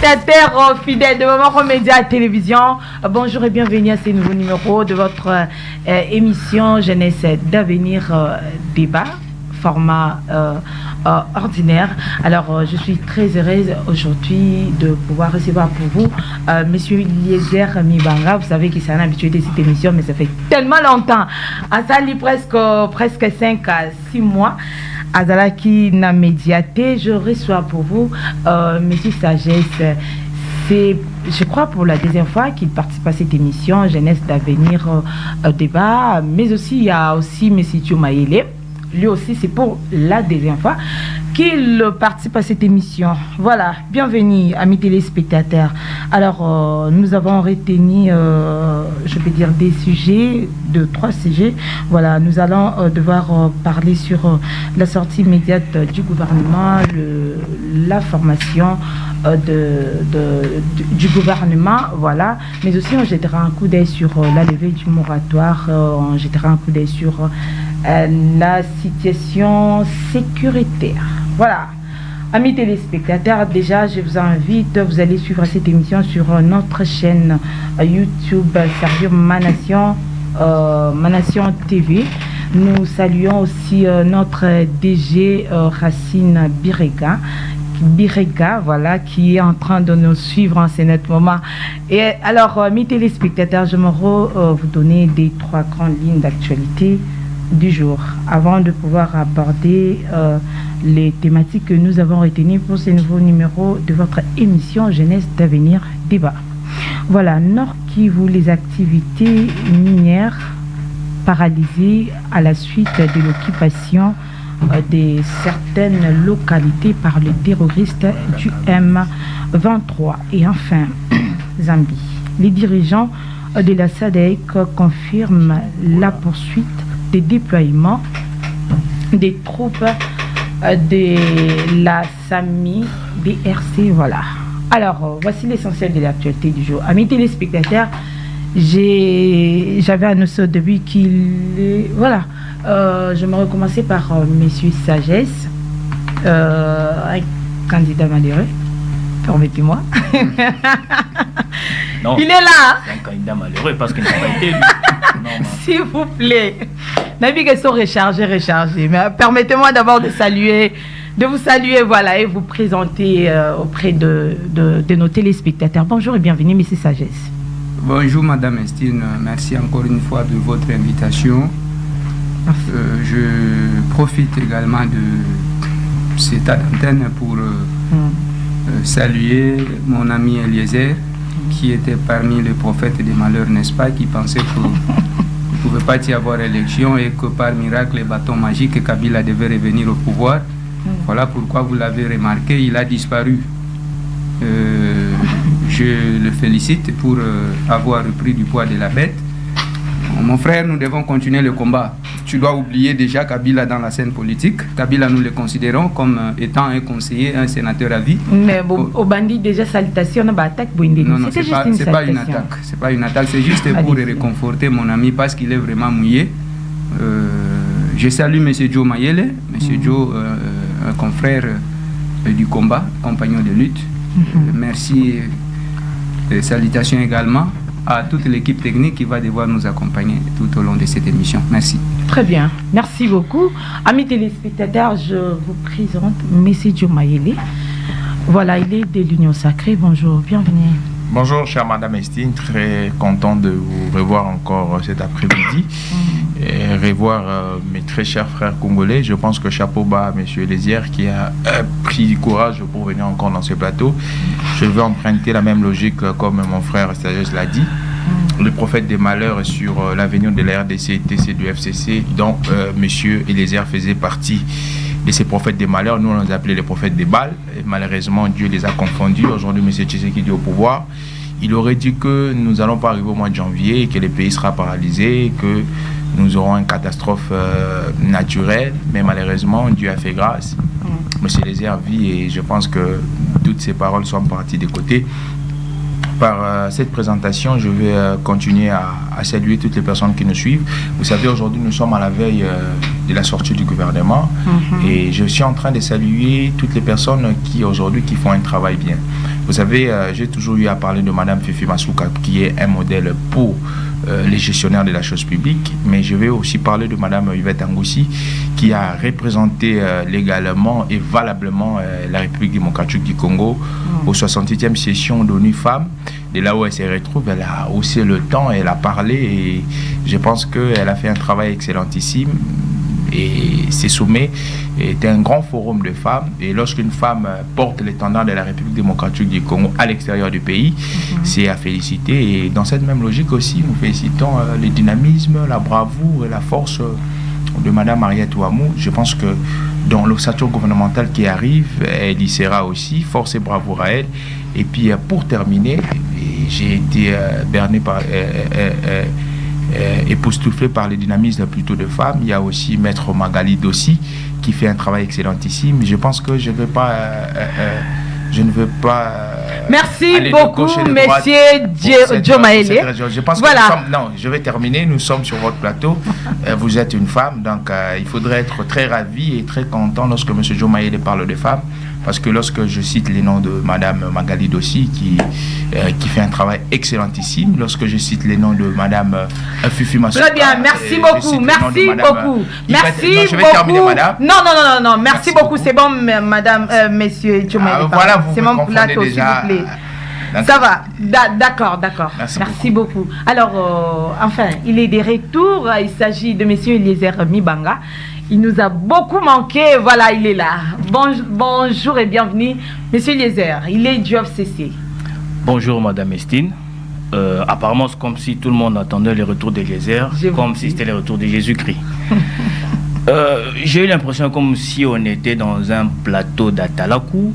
téléspectateurs fidèles de Moment Média Télévision, bonjour et bienvenue à ce nouveau numéro de votre émission Jeunesse d'avenir débat, format ordinaire. Alors, je suis très heureuse aujourd'hui de pouvoir recevoir pour vous Monsieur Eliezer Mibanga. Vous savez qu'il s'est un habitué de cette émission, mais ça fait tellement longtemps. À ça, presque 5 à 6 mois. Azalaki na médiaté, je reçois pour vous Monsieur Sagesse. C'est, je crois, pour la deuxième fois qu'il participe à cette émission Jeunesse d'avenir débat, mais aussi il y a aussi Monsieur Diomayele. Lui aussi, c'est pour la deuxième fois qu'il participe à cette émission. Voilà, bienvenue, amis téléspectateurs. Alors, nous avons retenu, je peux dire, des sujets, 3 sujets. Voilà, nous allons devoir parler sur la sortie immédiate du gouvernement, la formation du gouvernement, voilà. Mais aussi, on jettera un coup d'œil sur la levée du moratoire, on jettera un coup d'œil sur la situation sécuritaire. Voilà. Amis téléspectateurs, déjà, je vous invite, vous allez suivre cette émission sur notre chaîne YouTube, Sergio Manation TV. Nous saluons aussi notre DG Racine Birega, voilà, qui est en train de nous suivre en ce moment. Et alors, amis téléspectateurs, je me vous donner des 3 grandes lignes d'actualité du jour, avant de pouvoir aborder les thématiques que nous avons retenues pour ce nouveau numéro de votre émission Jeunesse d'avenir débat. Voilà, Nord Kivu, les activités minières paralysées à la suite de l'occupation de certaines localités par les terroristes du M23. Et enfin, Zambie. Les dirigeants de la SADC confirment la poursuite des déploiements des troupes de la SAMI DRC. Voilà. Alors, voici l'essentiel de l'actualité du jour. Amis téléspectateurs, j'avais annoncé au début qu'il est... Voilà. Je me recommencer par Monsieur Sagesse, un candidat malheureux. Permettez-moi. Non, il est là. C'est un candidat malheureux parce qu'il n'a pas été élu. S'il vous plaît. Navigation rechargée. Mais permettez-moi d'abord de vous saluer, voilà, et vous présenter auprès de nos téléspectateurs. Bonjour et bienvenue, Monsieur Sagesse. Bonjour, Madame Estine. Merci encore une fois de votre invitation. Je profite également de cette antenne pour saluer mon ami Eliezer, qui était parmi les prophètes des malheurs, n'est-ce pas, qui pensait qu'il ne pouvait pas y avoir élection et que par miracle et bâton magique, Kabila devait revenir au pouvoir. Voilà pourquoi vous l'avez remarqué, il a disparu. Je le félicite pour avoir repris du poids de la bête. Mon frère, nous devons continuer le combat. Tu dois oublier déjà Kabila dans la scène politique. Kabila, nous le considérons comme étant un conseiller, un sénateur à vie. Mais au bandit, déjà, salutation, on a attaque. Non, c'est pas une attaque. C'est pas une attaque, c'est juste pour réconforter mon ami parce qu'il est vraiment mouillé. Je salue M. Diomayele, M. Dio, un confrère du combat, compagnon de lutte. Merci. Salutations également à toute l'équipe technique qui va devoir nous accompagner tout au long de cette émission. Merci. Très bien, merci beaucoup. Amis téléspectateurs, je vous présente M. Diomayele. Voilà, il est de l'Union Sacrée. Bonjour, bienvenue. Bonjour, chère Madame Estine, très content de vous revoir encore cet après-midi et revoir mes très chers frères congolais. Je pense que chapeau bas à M. Eliezer qui a pris du courage pour venir encore dans ce plateau. Je vais emprunter la même logique comme mon frère Sagesse l'a dit. Le prophète des malheurs sur l'avenir de la RDC, TC du FCC, dont M. Eliezer faisait partie de ces prophètes des malheurs. Nous, on les appelait les prophètes des balles. Et malheureusement, Dieu les a confondus. Aujourd'hui, M. Tshisekedi est au pouvoir. Il aurait dit que nous n'allons pas arriver au mois de janvier, que le pays sera paralysé, que nous aurons une catastrophe naturelle. Mais malheureusement, Dieu a fait grâce. M. Eliezer vit et je pense que toutes ces paroles sont parties des côtés. Par cette présentation, je vais continuer à saluer toutes les personnes qui nous suivent. Vous savez, aujourd'hui, nous sommes à la veille de la sortie du gouvernement et je suis en train de saluer toutes les personnes qui, aujourd'hui, qui font un travail bien. Vous savez, j'ai toujours eu à parler de Madame Fifi Masuka, qui est un modèle pour les gestionnaires de la chose publique, mais je vais aussi parler de Madame Yvette Angoussi, qui a représenté légalement et valablement la République démocratique du Congo aux 68e sessions d'ONU Femmes. De là où elle se retrouve, elle a haussé le temps, elle a parlé, et je pense qu'elle a fait un travail excellentissime. Et ces sommets étaient un grand forum de femmes. Et lorsqu'une femme porte l'étendard de la République démocratique du Congo à l'extérieur du pays, c'est à féliciter. Et dans cette même logique aussi, nous félicitons le dynamisme, la bravoure et la force de Madame Mariette Ouamou. Je pense que dans l'ossature gouvernementale qui arrive, elle y sera aussi. Force et bravoure à elle. Et puis pour terminer, j'ai été berné par... époustouflé par le dynamisme plutôt de femmes. Il y a aussi Maître Magali Dossi qui fait un travail excellentissime. Je pense que je ne veux pas merci beaucoup, Monsieur Diomaye. Je pense voilà. Je vais terminer. Nous sommes sur votre plateau. Vous êtes une femme, donc il faudrait être très ravi et très content lorsque Monsieur Diomaye parle de femmes. Parce que lorsque je cite les noms de Madame Magali Dossi, qui fait un travail excellentissime, lorsque je cite les noms de Madame Fifi Masuka... Très bien, merci beaucoup, merci beaucoup. Merci beaucoup. Je vais terminer, Madame. Non, merci beaucoup, c'est bon, Madame, Monsieur Diomaye. Voilà, vous c'est me mon plateau, s'il vous plaît. Ça va, d'accord. Merci beaucoup. Alors, enfin, il est de retour. Il s'agit de Monsieur Eliezer Mibanga. Il nous a beaucoup manqué. Voilà, il est là. Bonjour et bienvenue, Monsieur Eliezer. Il est du FCC. Bonjour, Madame Estine. Apparemment, c'est comme si tout le monde attendait le retour d'Eliezer, comme si c'était le retour de Jésus-Christ. J'ai eu l'impression comme si on était dans un plateau d'Atalakou.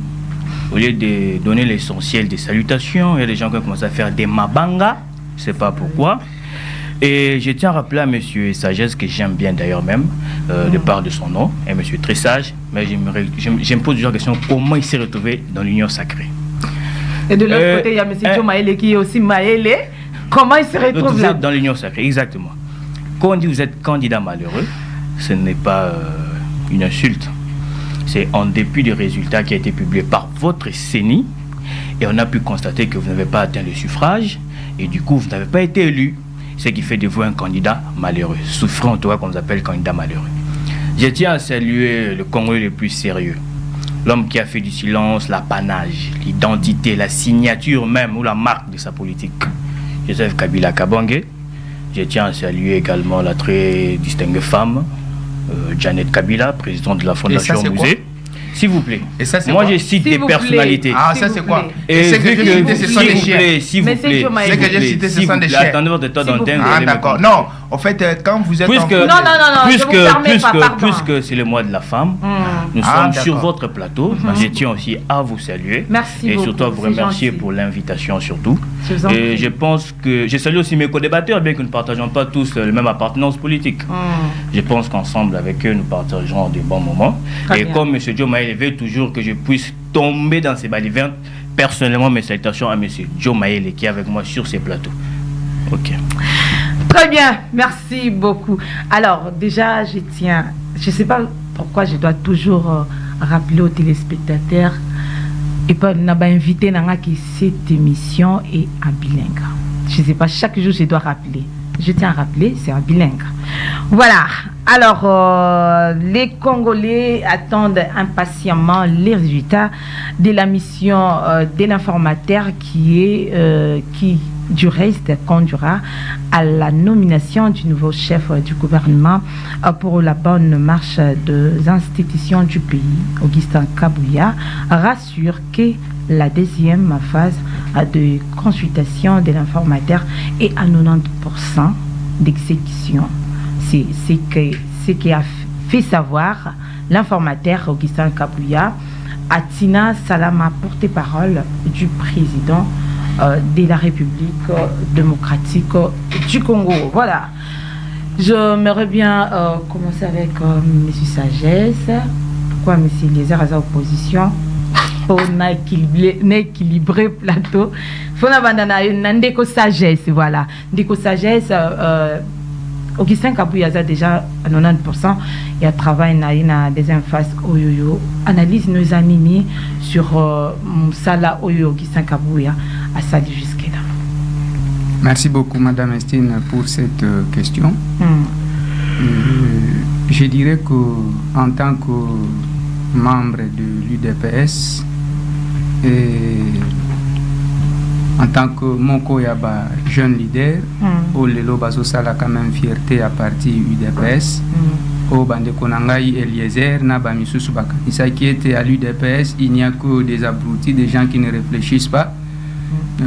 Au lieu de donner l'essentiel des salutations, il y a des gens qui ont commencé à faire des mabanga. Je ne sais pas pourquoi. Et je tiens à rappeler à Monsieur Sagesse, que j'aime bien d'ailleurs même, de part de son nom, et Monsieur très sage, mais je me pose toujours la question, comment il s'est retrouvé dans l'union sacrée. Et de l'autre côté, il y a Monsieur Diomaye qui est aussi Maëlé. Comment il se retrouve vous là? Êtes dans l'union sacrée, exactement. Quand on dit que vous êtes candidat malheureux, ce n'est pas une insulte. C'est en dépit des résultats qui a été publié par votre CENI, et on a pu constater que vous n'avez pas atteint le suffrage, et du coup, vous n'avez pas été élu. Ce qui fait de vous un candidat malheureux, souffrant, toi qu'on appelle candidat malheureux. Je tiens à saluer le Congolais le plus sérieux, l'homme qui a fait du silence l'apanage, l'identité, la signature même ou la marque de sa politique, Joseph Kabila Kabange. Je tiens à saluer également la très distinguée femme, Janet Kabila, présidente de la Fondation Musée. S'il vous plaît. Et ça, moi, je cite des personnalités. Ah, ça, c'est quoi? Et ce que j'ai cité, ce sont des chiens. S'il vous plaît. Ce que j'ai cité, ce sont des chiens. Attendez votre temps d'antenne. Ah, d'accord. Non, en fait, quand vous êtes puisque c'est le mois de la femme, nous sommes sur votre plateau. Je tiens aussi à vous saluer. Merci et beaucoup. surtout à vous remercier pour l'invitation, surtout. Et je pense que... Je salue aussi mes co-débatteurs, bien que nous ne partageons pas tous la même appartenance politique. Je pense qu'ensemble, avec eux, nous partagerons des bons moments. Et comme M. Diomaye veut toujours que je puisse tomber dans ces balivernes, personnellement, mes salutations à M. Diomaye qui est avec moi sur ces plateaux. Ok. Très bien, merci beaucoup. Alors, déjà, je ne sais pas pourquoi je dois toujours rappeler aux téléspectateurs et pas invité que cette émission est en bilingue. Je ne sais pas, chaque jour, je dois rappeler. Je tiens à rappeler, c'est un bilingue. Voilà. Alors, les Congolais attendent impatiemment les résultats de la mission de l'informateur qui du reste conduira à la nomination du nouveau chef du gouvernement pour la bonne marche des institutions du pays. Augustin Kabouya rassure que la deuxième phase de consultation de l'informateur est à 90% d'exécution. C'est ce qui a fait savoir l'informateur Augustin Kabouya à Tina Salama, porte-parole du président de la République démocratique du Congo. Voilà. J'aimerais bien commencer avec M. Sagesse. Pourquoi M. Eliezer a opposition? Pour n'équilibrer plateau. Il faut abandonner une Ndeko Sagesse. Voilà. Ndeko Sagesse, Augustin Kabouya a déjà à 90%, il y a travail na des imphases oyoyo. Analyse nos animés sur Moussala Oyo Augustin Kabouya à Sali jusqu'à là. Merci beaucoup, Madame Estine, pour cette question. Je dirais qu'en tant que membre de l'UDPS et en tant que Moko Yaba jeune leader, au Lelo Bazo Sala quand même fierté à partir UDPS, au Bande Konangai Eliezer, Naba Misusu Bakanisa qui était à l'UDPS, il n'y a que des abrutis, des gens qui ne réfléchissent pas.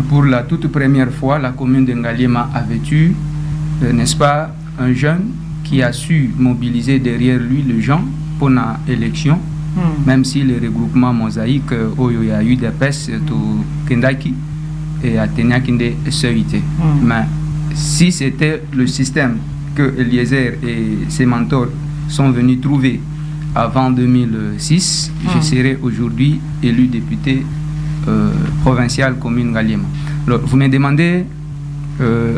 Pour la toute première fois, la commune de Ngaliema avait eu, n'est-ce pas, un jeune qui a su mobiliser derrière lui les gens pour l'élection, même si le regroupement mosaïque, il y a eu des PES, Kendaki et Athénia Kinde Seuité. Mais si c'était le système que Eliezer et ses mentors sont venus trouver avant 2006, je serais aujourd'hui élu député provincial commune Ngaliema. Alors, vous me demandez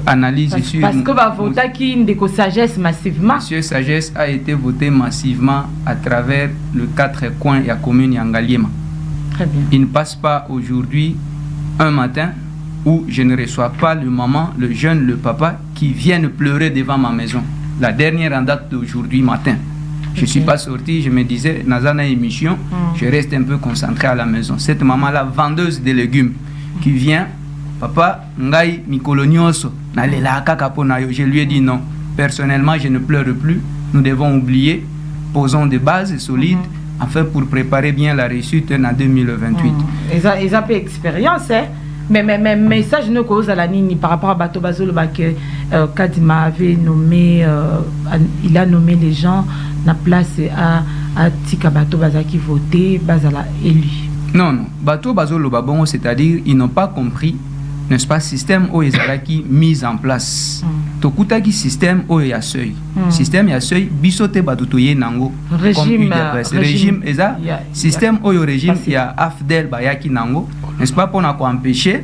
analyse sur... Parce que va voter qui une sagesse massivement. Monsieur Sagesse a été voté massivement à travers le 4 coins de la commune Ngaliema. Très bien. Il ne passe pas aujourd'hui un matin où je ne reçois pas le maman, le jeune, le papa qui viennent pleurer devant ma maison. La dernière en date d'aujourd'hui matin. Je ne suis pas sorti, je me disais, Nazana émission, je reste un peu concentré à la maison. Cette maman-là, vendeuse de légumes, qui vient, papa, ngai mikolonioso, je lui ai dit non. Personnellement, je ne pleure plus. Nous devons oublier, posons des bases solides, afin pour préparer bien la réussite en 2028. Ils ont peu d'expérience, hein? Mais message ne cause à la Nini par rapport à Bato Bazolo que Kadima avait nommé, il a nommé les gens na place à Tika Bato Bazaki voté, Bazala élu. Non, Bato Bazolo Babongo, c'est-à-dire ils n'ont pas compris, n'est-ce pas, système où ils ont mis en place. Tokuta qui système où il y a seuil. Système il y a seuil, bisote Batotoye Nango. Régime, régime, système où il y a régime, il y a Afdel Bayaki Nango. N'est-ce pas, pour empêcher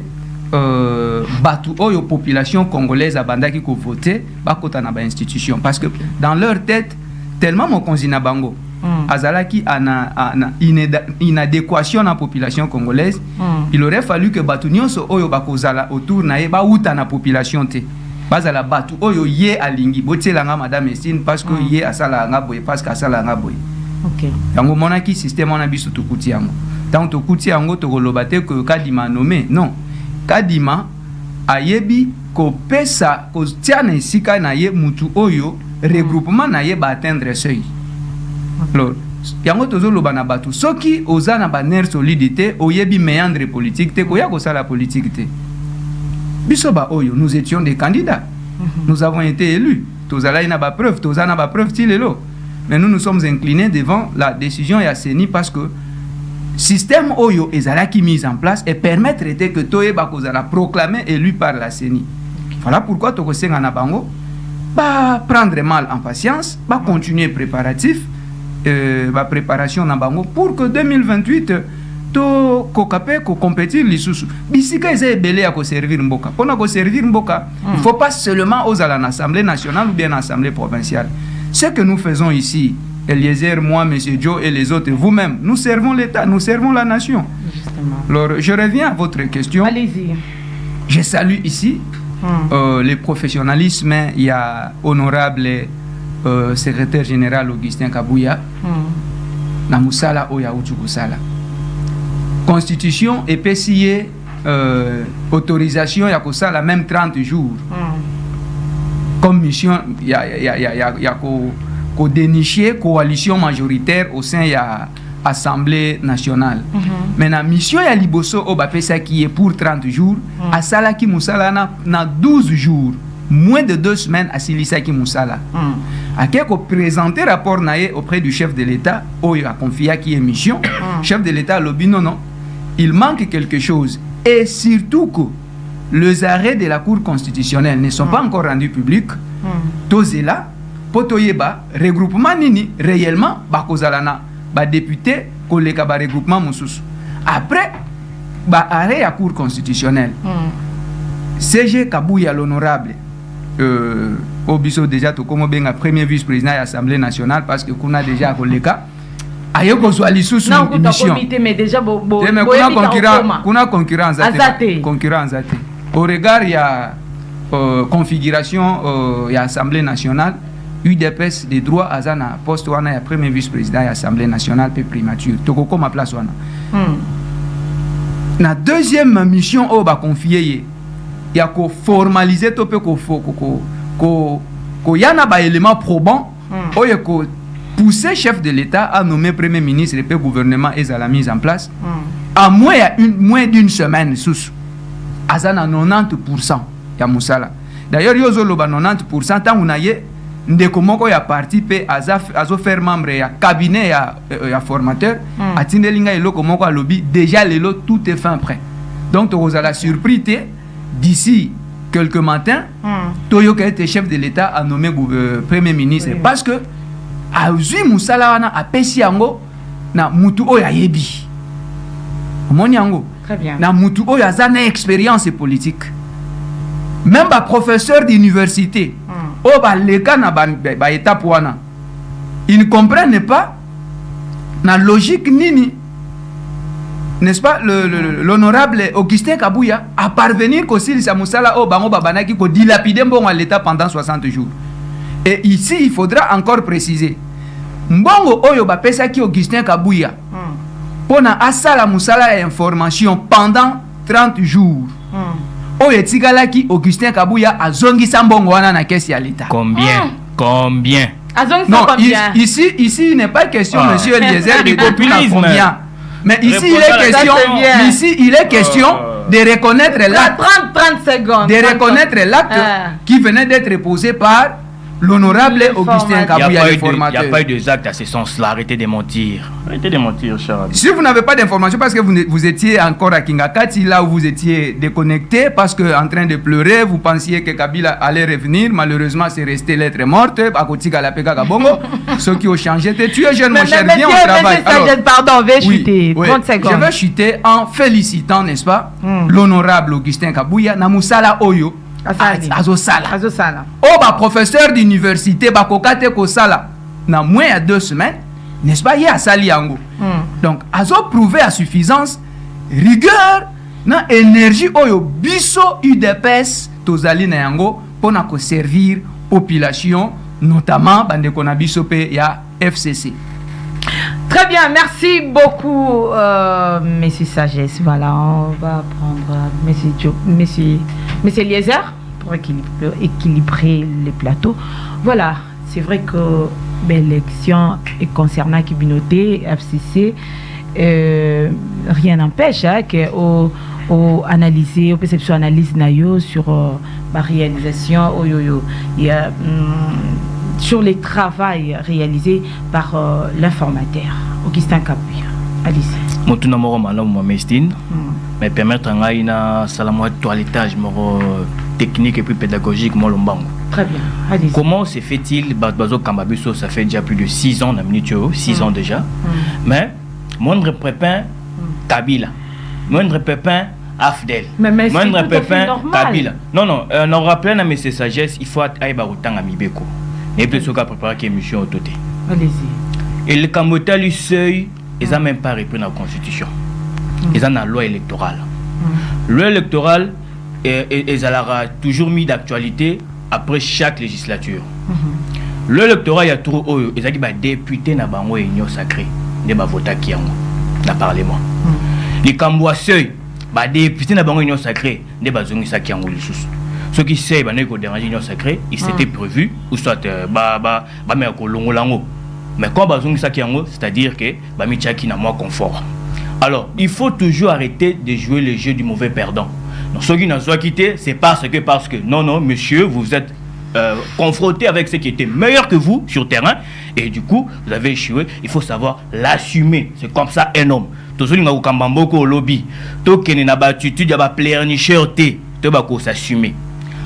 Batou Oyo population congolaise à Banda qui a voté, Bakota na ba institution. Parce que dans leur tête, tellement mon konzina bango, Azalaki a inadéquation dans la population congolaise, il aurait fallu que Batou Nyonso Oyo Bakozala autour na ba outa na population te. Bazala Batou Oyo ye alingi, botelanga Madame Estine parce que ye asala nga boye, parce que asala nga boye. Ok. Yango monaki système on a biso tukuti yango. Tant que tu as un que Kadima nommé, non. Kadima a yebi ko pesa ko tiana isika na ye mutu oyo regroupement na ye ba atteindre seuil. Alors, yango tozo loba na batu soki ozana ba ner solidité oyebi méandre politique te ko ya ko sala politique te. Biso ba oyo nous étions des candidats. Nous avons été élus. Tozala ina ba preuve, tozana ba preuve tilelo. Mais nous nous sommes inclinés devant la décision ya Seni parce que système Oyo ezalaki mis en place et permettre que Toye Bakozala proclamé élu par la CENI. Voilà pourquoi Tokosenga na bango ba prendre mal en patience, ba continuer préparatif, ba préparation na bango pour que 2028 to kokape ko compétir lisusu. Bisika eza belé à ko servir mboka. Pona ko servir mboka, il faut pas seulement aux à l'Assemblée nationale ou bien l'Assemblée provinciale. Ce que nous faisons ici, Eliezer, moi, M. Joe et les autres, vous-même, nous servons l'État, nous servons la nation. Justement. Alors, je reviens à votre question. Allez-y. Je salue ici le professionnalisme. Il y a honorable secrétaire général Augustin Kabouya. Namusala Oya Uchukusala. Constitution et PCA, autorisation, il y a la même 30 jours. Comme mission, il y a qu'au dénicher coalition majoritaire au sein de l'Assemblée nationale. Mais la mission ya liboso au bapesa qui est pour 30 jours, à Sala qui Moussala na 12 jours, moins de 2 semaines à Silisa qui Moussala. À qui a présenté rapport naé auprès du chef de l'État, où il a confié qui est mission, chef de l'État lobby non, il manque quelque chose. Et surtout que les arrêts de la Cour constitutionnelle ne sont pas encore rendus publics. Tozela, Potoyeba, regroupement nini, réellement, Bakozalana, député, collègue à regroupement Moussous. Après, arrêt à Cour constitutionnelle. CG Kabouya l'honorable, Obiso déjà tout comme benga premier vice-président de l'Assemblée nationale parce que qu'on a déjà collèga ayo ko soit li sous mission mais déjà concurrence au regard il y a configuration il y a Assemblée nationale UDPS des droits azana poste wana ya premier vice-président de l'Assemblée nationale pe primature toko comme place wana na deuxième mission au ba confier il y a ko formaliser to pe ko yana ba élément probant oye ko pousser chef de l'État à nommer premier ministre et gouvernement et à la mise en place à moins d'une semaine sous azana 90% ya musala d'ailleurs yozo loba 90% tant unaye ndeko moko ya parti pe azo faire membre ya cabinet ya formateur atindelinga eloko moko a lobby déjà lelo tout est fin prêt donc tu la surpris d'ici quelques matins Toyo qui était chef de l'État a nommé premier ministre parce que azui musala wana apesi yango na mutu oyo ayebi omoni yango très bien na mutu oyo azana expérience politique même ba professeur d'université oh bah les cas na ba étape wana ils ne comprennent pas la logique nini n'est-ce pas l'honorable Augustin Kabouya à parvenir qu'aussi sa musala oh bango babanaki ko dilapider mbongo à l'état pendant 60 jours et ici il faudra encore préciser mbongo oyo ba pesa ki Augustin Kabouya pona asala musala ya information pendant 30 jours oyo etikalaki Augustin Kabouya azongisa mbongo wana na caisse ya l'État. Combien Non, ici il n'est pas question monsieur Eliezer de combien. Mais ici il est question de reconnaître l'acte 30 secondes de reconnaître l'acte qui venait d'être posé par l'honorable Augustin Kabouya, le formateur. Il n'y a pas eu de acte à ce sens-là. Arrêtez de mentir. Arrêtez de mentir, cher ami. Si vous n'avez pas d'informations, parce que vous étiez encore à Kingakati, là où vous étiez déconnecté, parce que en train de pleurer, vous pensiez que Kabila allait revenir. Malheureusement, c'est resté lettre morte. À côté de la Peka Kabongo, ceux qui ont changé. Tu es jeune, mon cher, viens au travail. Pardon, vais chuter. 30 secondes. Je vais chuter en félicitant, n'est-ce pas, l'honorable Augustin Kabouya, Namusala Oyo. Azosala. Oh, bah, professeur d'université, bah, kokate kosala. Na moins de 2 semaines, n'est-ce pas, il y a sali yango. Donc, azo prouvé à suffisance, rigueur, na énergie, oyo, biso UDPS, tozali na yango, pour na ko servir population, notamment, bande kona biso pe ya FCC. Très bien, merci beaucoup, Monsieur Sagesse. Voilà, on va prendre Monsieur Eliezer pour équilibrer les plateaux. Voilà, c'est vrai que l'élection concernant Kibinoté, FCC, rien n'empêche qu'on analyser, on perception analyse nayo sur la réalisation, il y a sur les travaux réalisés par l'informateur Augustin Kabouya. Allez-y. Motuna moro malamu Mestine, mais permettre à ina salamo toilettage moro technique et puis pédagogique mo lombango. Très bien. Allez-y. Comment se fait-il bazo Kambabiso, ça fait déjà plus de 6 ans na minutio, 6 ans déjà. Mais moindre pépin Kabila. Moindre pépin Afdel. Mais moindre pépin Kabila. Non, on rappelle à Monsieur Sagesse, il faut aïba autant à Mibeko. Et puis, ce qu'a préparé qui est émission au toté. Allez-y. Et le Cambodge, lui, seuil, ils n'ont même pas repris la constitution. Ils ont la loi électorale. Loi électorale, ils ont toujours mis d'actualité après chaque législature. Loi électorale, il y a tout, ils ont dit, député n'a pas union sacrée, ne va voter qui en dans le Parlement. Les Cambodge, seuil, député n'a pas union sacrée, ne va voter qui en haut. Ce qui sait que déranger l'union sacrée, il s'était prévu, ou soit mais quand c'est-à-dire que Bamichaki n'a moins confort. Alors, il faut toujours arrêter de jouer le jeu du mauvais perdant. Donc, ceux qui n'ont pas quitté, c'est parce que, non, monsieur, vous êtes confronté avec ceux qui étaient meilleurs que vous sur terrain, et du coup, vous avez échoué. Il faut savoir l'assumer. C'est comme ça un homme. Tout ce qui n'a pas au lobby, tout ce qui n'a pas attitude, il y a pas plénicheur, tout ce qui s'assumer.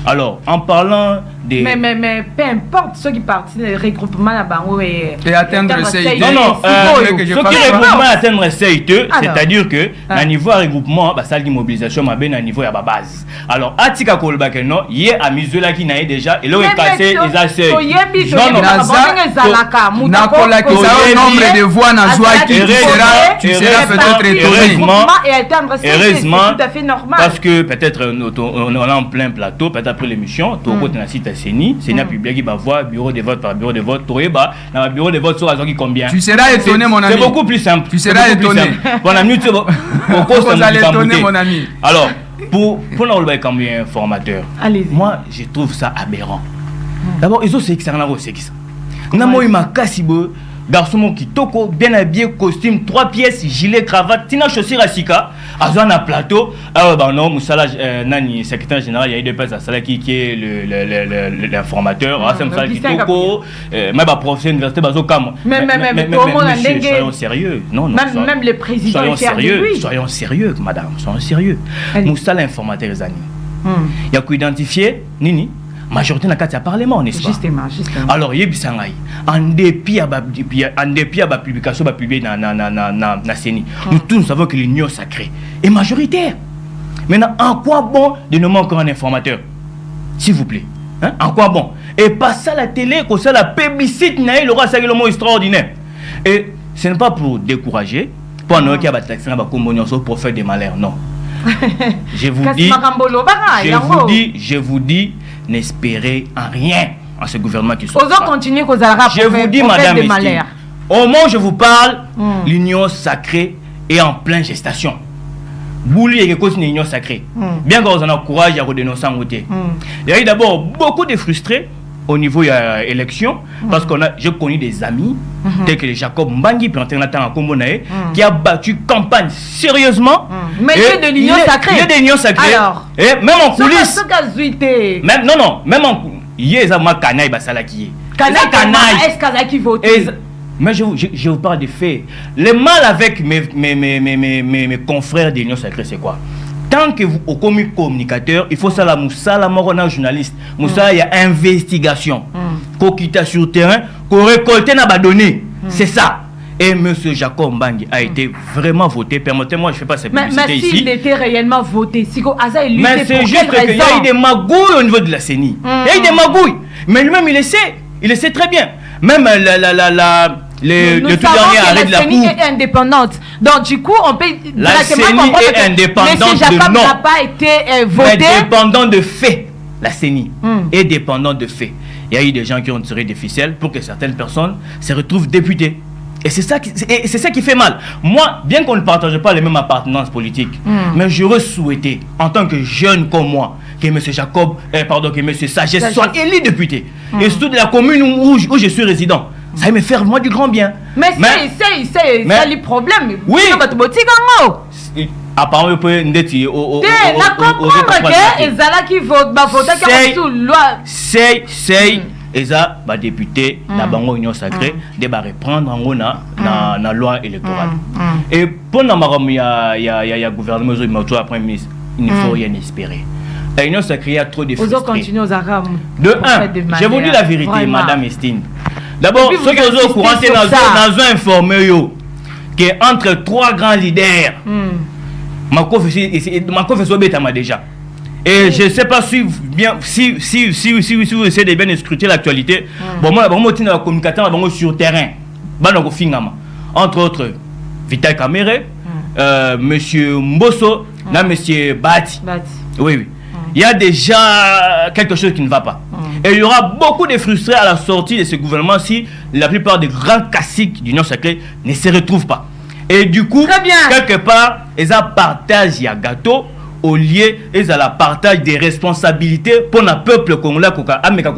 Alors, en parlant Mais peu importe ceux qui partent le regroupement à Bango et atteindre ces non, ce qui regroupement atteindre ces c'est-à-dire que à niveau regroupement, ça une mobilisation ma ben à niveau à base. Alors atika kolbake non, hier à Mizola qui n'a déjà et là est cassé les assez. Non, n'a pas qui ça nombre de voix dans joie qui sera peut-être étonné. Heureusement, c'est tout à fait normal. Parce que peut-être on est en plein plateau, peut-être après l'émission, tout côté na site Seni, c'est un public qui va voir bureau de vote par bureau de vote, Toyeba, dans le bureau de vote sur qui combien. Tu seras étonné mon ami. C'est beaucoup plus simple. Tu seras étonné. Bon ami, tu vous allez étonner mon ami. Alors, pour nous comme informateur, moi je trouve ça aberrant. D'abord, ils ont c'est que ça n'a pas c'est ça. Namo ima kasibo garçon qui toko bien habillé, costume 3 pièces, gilet, cravate, tina chaussure à sika, azouan à plateau. Alors bah non, Moussala nani secrétaire général, il y a eu deux personnes à qui est l'informateur, c'est Moussala qui toko, même à professeur université bazo kam. Soyons sérieux, non même le président soyons sérieux madame, soyons sérieux. Moussala informateur zani. Il y a qu'identifier nini majorité na kati ya parlement n'est-ce pas? Justement. Alors yebisangai en dépit à la publication ba publier na Seni. Nous tous savons que l'union sacrée est majoritaire. Maintenant en quoi bon de nous manquer un informateur? S'il vous plaît. Hein? En quoi bon? Et pas ça la télé, comme ça la publicité na le roi c'est le mot extraordinaire. Et ce n'est pas pour décourager, pour nous qui a battu na ba communion pour faire des malheurs, non. Je vous dis, n'espérez en rien à ce gouvernement qui sort. Je vous dis, madame Estine, au moment où je vous parle, l'union sacrée est en pleine gestation. Bouli et une union sacrée. Bien qu'on ait le courage à redénoncer en côté. Il y a eu d'abord beaucoup de frustrés au niveau de l'élection, parce que j'ai connu des amis, tels que Jacob Mbangi, qui a battu campagne sérieusement. Mais il y a de l'union sacrée. Il y a de l'union sacrée. Alors, et même en coulisses. Même en il y a des canailles qui est-ce qu'il vote? Mais je vous parle des faits. Le mal avec mes confrères de l'union sacrée, c'est quoi? Tant que vous, au communicateur, il faut ça la moussala, morona journaliste. Moussala, il y a investigation. Qu'on quitte sur le terrain, qu'on récolte na données. C'est ça. Et M. Jacob Mbangi a été vraiment voté. Permettez-moi, je ne fais pas cette publicité ici. Mais s'il était réellement voté, mais c'est juste qu'il y a eu des magouilles au niveau de la CENI. Il y a eu des magouilles. Mais lui-même, il le sait très bien. Même le tout dernier arrêt de la Cour. La CENI est indépendante. Donc, du coup, on peut la CENI est indépendante de nom. n'a pas été voté. Mais dépendant de fait. La CENI est dépendante de fait. Il y a eu des gens qui ont tiré des ficelles pour que certaines personnes se retrouvent députées. Et c'est ça qui fait mal. Moi, bien qu'on ne partage pas les mêmes appartenances politiques, mais j'aurais souhaité, en tant que jeune comme moi, que M. que M. Sagesse soit élu député. Et surtout de la commune où je suis résident. Ça va me faire moi du grand bien. Mais c'est le problème. Oui. Apparemment, vous pouvez dire Eza ba député na bango union sacrée de ba reprendre en na loi électorale. Et pour na maram ya gouvernement zoimoto après ministre, il ne faut rien espérer. La union sacrée a trop de frustrés. De un, je vous dis la vérité, vraiment. Madame Estine. D'abord, ceux qui sont au courant, c'est dans un informé que entre trois grands leaders, ma confession est déjà. Et je ne sais pas si vous essayez de bien scruter l'actualité. Bon, moi, je suis dans la communication sur terrain. Entre autres, Vital Kamere, Monsieur Mbosso, Monsieur Bati. Oui. Il y a déjà quelque chose qui ne va pas. Et il y aura beaucoup de frustrés à la sortie de ce gouvernement si la plupart des grands classiques d'Union sacrée ne se retrouvent pas. Et du coup, quelque part, ils partagent un gâteau. Au lieu, ils ont la partage des responsabilités pour le peuple congolais qui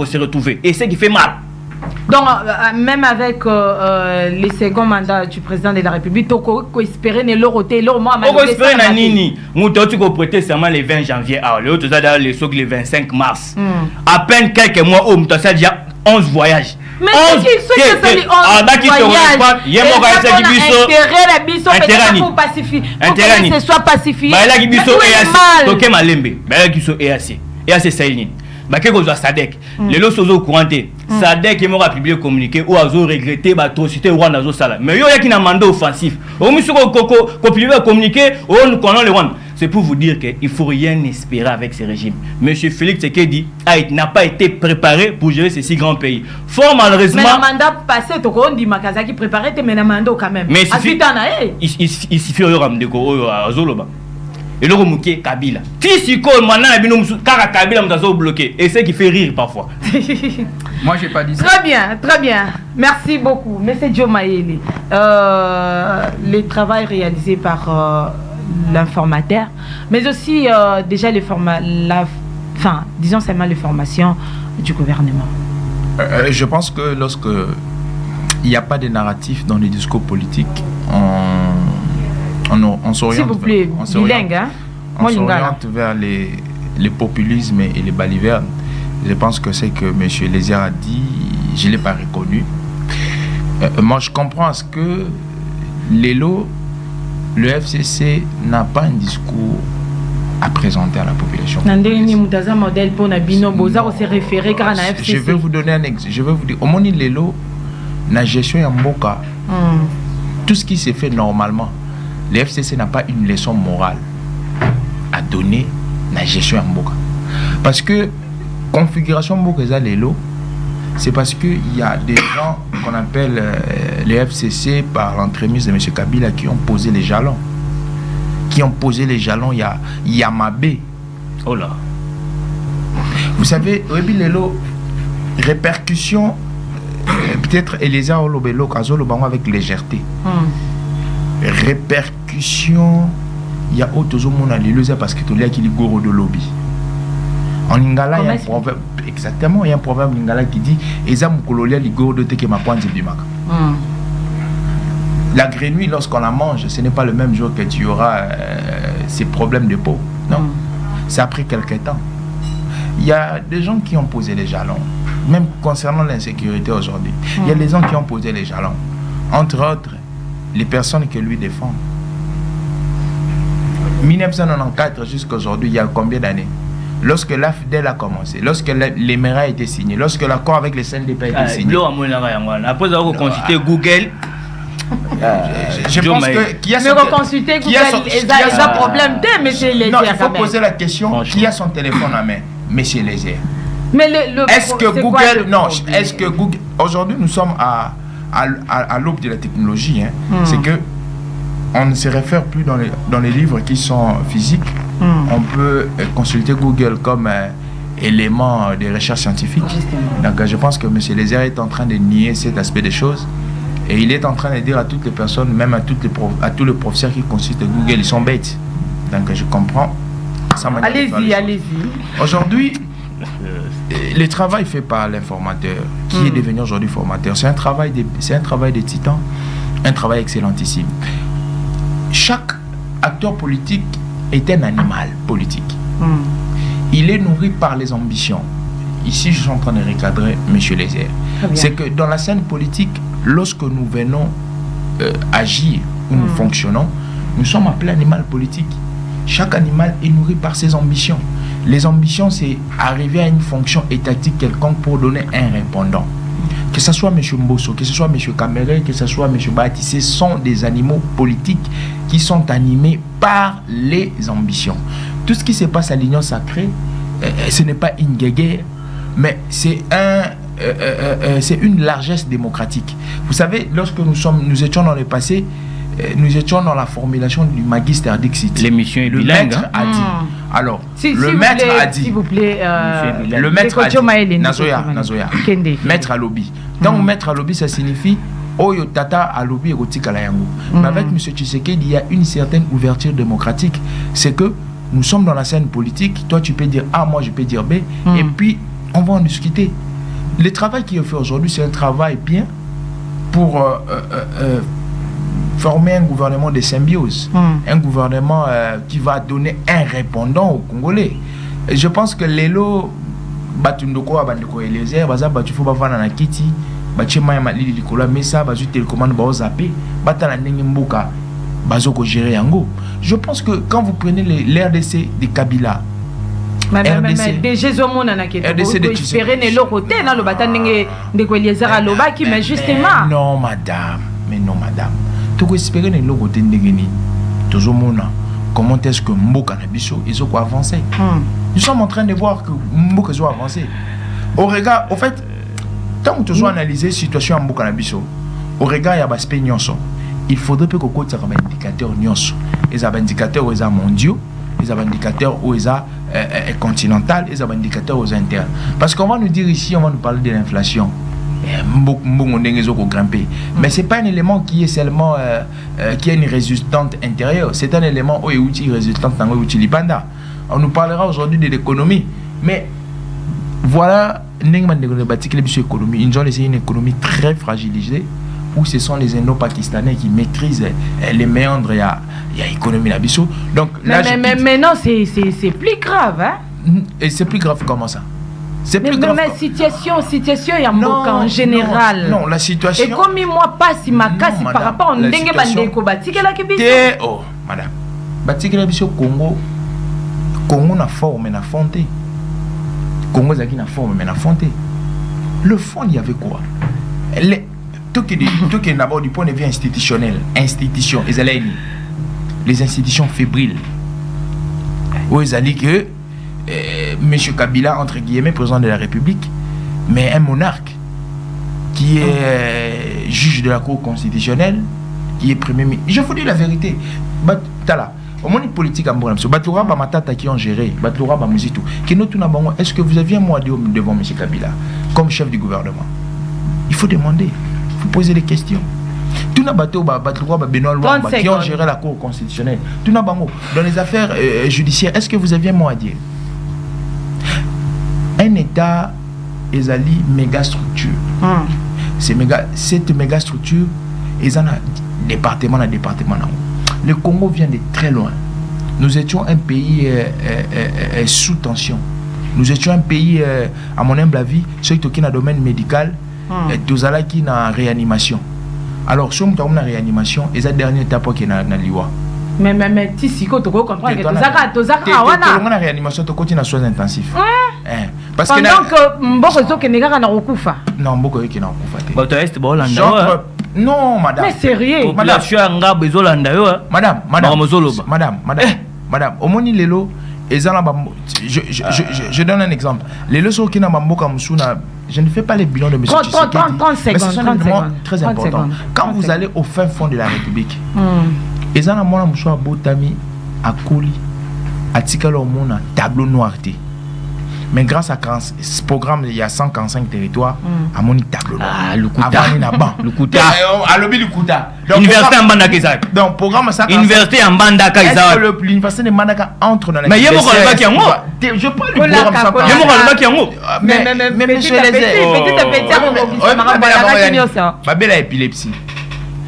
se retrouver. Et c'est ce qui fait mal. Donc, même avec les seconds mandats du président de la République, tu peux espérer que l'euro est l'euro. Tu peux espérer nini. Tu peux prêter seulement le 20 janvier. Le 25 mars. À peine quelques mois, tu as déjà 11 voyages. Mais c'est qui que ça dit 11 voyages. Il y a intérêt pour pacifier. Pour que ce soit pacifié. EAC. EAC Saïni. Baké ko Sadek. Les lots sont au courant. Sadek est mort à publier communiqué ou à regretter l'atrocité Rwanda zo sala. Mais yo y a qui n'a mandat offensif. Au monsieur ko publier communiqué, on nous connaît le Rwanda. C'est pour vous dire qu'il ne faut rien espérer avec ces régimes. Monsieur Félix Tshisekedi n'a pas été préparé pour gérer ces 6 grands pays. Fort malheureusement. Mais le mandat passé, on dit Makazaki préparé, mais le mandat quand même. Mais il suffit de ramener à Zoloba. Et le remouqué Kabila. Si Kabila m'a bloqué. Et c'est qui fait rire parfois. Moi, j'ai pas dit ça. Très bien, très bien. Merci beaucoup. Monsieur Joe Mayele. Le travail réalisé par l'informateur, mais aussi déjà disons seulement les formations du gouvernement. Je pense que lorsque il n'y a pas de narratif dans les discours politiques, on s'oriente. S'il vous plaît, bilingue, hein? On s'oriente vers les populismes et les balivernes. Je pense que c'est que M. Lézière a dit, je ne l'ai pas reconnu. Moi, je comprends ce que le FCC n'a pas un discours à présenter à la population. Je vais vous donner un exemple. Je vais vous dire, au moment où la gestion en Mboka, tout ce qui s'est fait normalement, le FCC n'a pas une leçon morale à donner à la gestion en Mboka. Parce que configuration Mboka Lelo, c'est parce qu'il y a des gens qu'on appelle les FCC par l'entremise de M. Kabila qui ont posé les jalons. Il y a Yamabé. Oh là. Vous savez, répercussion, peut-être Elisa Olobelo, Kazolobango avec légèreté. Répercussion, il y a autre chose parce que tu as qui dit goro de lobby. En Lingala, il y a un proverbe, exactement, il y a un proverbe Lingala qui dit la grenouille, lorsqu'on la mange, ce n'est pas le même jour que tu auras ces problèmes de peau. Non, c'est après quelques temps. Il y a des gens qui ont posé les jalons, même concernant l'insécurité aujourd'hui. Il y a des gens qui ont posé les jalons. Entre autres, les personnes que lui défendent. 1994 jusqu'à aujourd'hui, il y a combien d'années? Lorsque l'AFDEL a commencé, lorsque l'EMERA a été signé, lorsque l'accord avec les CNDP a été signé. Après avoir consulté Google, je pense que qui a son consulter Google, il y a problème de monsieur Lézière. Non, il faut poser la question, qui a son téléphone à main? Monsieur Lézière. Mais est-ce que Google, non, est-ce que Google, aujourd'hui nous sommes à l'aube de la technologie, c'est que on ne se réfère plus dans les livres qui sont physiques. On peut consulter Google comme élément de recherche scientifique. Donc je pense que M. Lézière est en train de nier cet aspect des choses. Et il est en train de dire à toutes les personnes, même à tous les professeurs qui consultent Google, ils sont bêtes. Donc je comprends. Allez-y. Aujourd'hui, le travail fait par l'informateur, qui est devenu aujourd'hui formateur, c'est un travail de titan, un travail excellentissime. Chaque acteur politique est un animal politique. Il est nourri par les ambitions. Ici, je suis en train de recadrer M. Lézière. C'est que dans la scène politique, lorsque nous venons agir ou nous fonctionnons, nous sommes appelés animal politique. Chaque animal est nourri par ses ambitions. Les ambitions, c'est arriver à une fonction étatique quelconque pour donner un répondant. Que ce soit M. Mbosso, que ce soit M. Kamere, que ce soit M. Bati, ce sont des animaux politiques qui sont animés par les ambitions. Tout ce qui se passe à l'Union sacrée, ce n'est pas une guéguerre, mais c'est une largesse démocratique. Vous savez, lorsque nous étions dans le passé, nous étions dans la formulation du Magister Dixit. L'émission est le bilingue. Maître a dit. Alors, le maître a dit. S'il vous plaît, le maître a dit. Nazoya. Maître à lobby. Donc, maître à lobby, ça signifie Oyo Tata à lobby érotique à la yango. Mais avec M. Tshisekedi, il y a une certaine ouverture démocratique. C'est que nous sommes dans la scène politique. Toi, tu peux dire A, moi, je peux dire B. Et puis, on va en discuter. Le travail qui est fait aujourd'hui, c'est un travail bien pour former un gouvernement de symbiose, un gouvernement qui va donner un répondant aux Congolais. Et je pense que l'élo batundoko abandeko Eliezer baza batufu bavana na kiti bachema ya malili likola mesa bazu télécommande ba zappé batala ndenge mboka bazoko gérer yango. Je pense que quand vous prenez l'RDC de Kabila, Mais déjà mon espérer ne le côté dans le bâtiment de Eliezer Alobaki mais justement non madame tu peux espérer ne le côté ndengeni toujours mona comment est-ce que Mboka Nabiso ils ont avancé. Nous sommes en train de voir que Mboka ont avancé au regard au fait tant que tu as analysé la situation à Mboka Nabiso au regard il y a l'aspect nyonso il faudrait que côté ça comme indicateur nyonso les indicateurs aux mondiaux les indicateurs aux continental et les indicateurs aux internes parce qu'on va nous dire ici on va nous parler de l'inflation mais c'est pas un élément qui est seulement qui est une résistante intérieure, c'est un élément où est résistante dans l'Ibanda. On nous parlera aujourd'hui de l'économie, mais voilà l'économie. Ils ont laissé une économie très fragilisée où ce sont les Indo-Pakistanais qui maîtrisent les méandres et l'économie d'Abisso. Donc là, mais non, c'est plus grave, hein? Et c'est plus grave comment ça? C'est plus grave. Mais situation il y a Mboka en général. Non, la situation. Et comme moi passe ma casse par rapport à ndenge bandeko batikela kibiso. Oh, madame. Batikela biso Congo na forme na fonté. Congo zaki na forme mais na fonté. Le fond il y avait quoi? Tout qui est d'abord du point de vue institutionnel, les institutions fébriles. Où ils allaient que Monsieur Kabila, entre guillemets, président de la République, mais un monarque qui est juge de la Cour constitutionnelle, qui est premier ministre. Je vous dis la vérité. Au monde politique, Batoura Bamatata qui ont géré, Batoura Bamouzitou, est-ce que vous aviez un mot à dire devant M. Kabila, comme chef du gouvernement? Il faut demander, il faut poser des questions. Tout n'a bateau Batoura Benoît Luamba qui ont géré la Cour constitutionnelle. Tout n'a bango dans les affaires judiciaires, est-ce que vous aviez un mot à dire? Un État est une méga structure. Cette méga structure est un département. Le Congo vient de très loin. Nous étions un pays sous tension. Nous étions un pays, à mon humble avis, ceux qui sont dans le domaine médical, tous allés qui sont en réanimation. Alors, si on est en réanimation, c'est la dernière étape qui est dans l'IWA. Mais si tu comprends que tu as en réanimation, tu continues à soins intensifs. Parce que Mboko est na okufa. Non, Mboko est na okufa. Non, madame. Mais sérieux. Madame, au moni lelo, je donne un exemple. Les leçons qui n'a Mboka Moussuna, je ne fais pas les bilans de M. Tshisekedi. 30 secondes. Très important. Quand vous allez au fin fond de la République, et en a mon Moussua Botami à Kouli, à Tikalo Mona, tableau noirté. Mais grâce à ce programme, il y a 145 territoires, à mon tableau noir. Ah, le Kouta. Le Kouta. À l'objet du Kouta. Université en Banda Kizak. Donc, programme 145. Université en Banda Kizak. L'université de Mandaka entre dans la. Mais il y a mon rôle qui est en haut. Je parle du programme 145. Il y a mon rôle qui est en haut. Mais monsieur les épilepsie.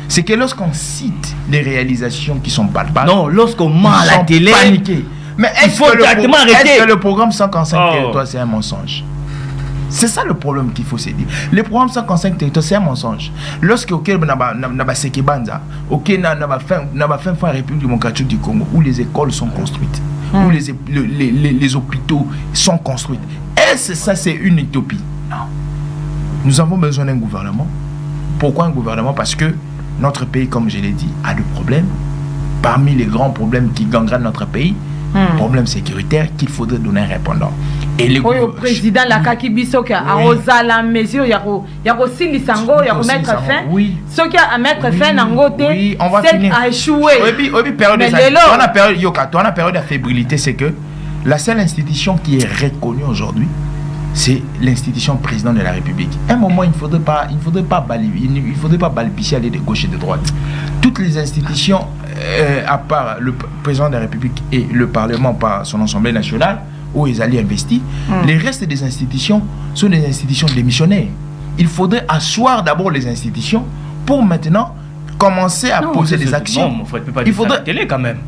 C'est que lorsqu'on cite des réalisations qui sont palpables. Non, lorsqu'on ment à la télé. Paniqué. Mais est-ce que le programme 145 territoires c'est un mensonge? C'est ça le problème qu'il faut se dire. Le programme 145 territoires c'est un mensonge. Lorsque n'a Sekebanza, n'a fin République démocratique du Congo où les écoles sont construites, où les hôpitaux sont construits. Est-ce ça c'est une utopie? Non. Nous avons besoin d'un gouvernement. Pourquoi un gouvernement? Parce que notre pays, comme je l'ai dit, a des problèmes. Parmi les grands problèmes qui gangrènent notre pays, problème sécuritaire qu'il faudrait donner un répondant. Et le président la Kakibiso qui a arrosé la mesure, il y a aussi l'Isango, il y a mettre fin. Oui. Ce qui a à mettre fin en côté, oui, on va finir. A échoué. Oui, période de période de fébrilité, c'est que la seule institution qui est reconnue aujourd'hui, c'est l'institution président de la République. À un moment, il ne faudrait pas balbutier aller de gauche et de droite. Toutes les institutions, à part le président de la République et le Parlement par son Assemblée nationale, où ils allaient investir, les restes des institutions sont des institutions démissionnaires. Il faudrait asseoir d'abord les institutions pour maintenant commencer à poser des actions. Non, il faudrait la télé quand même.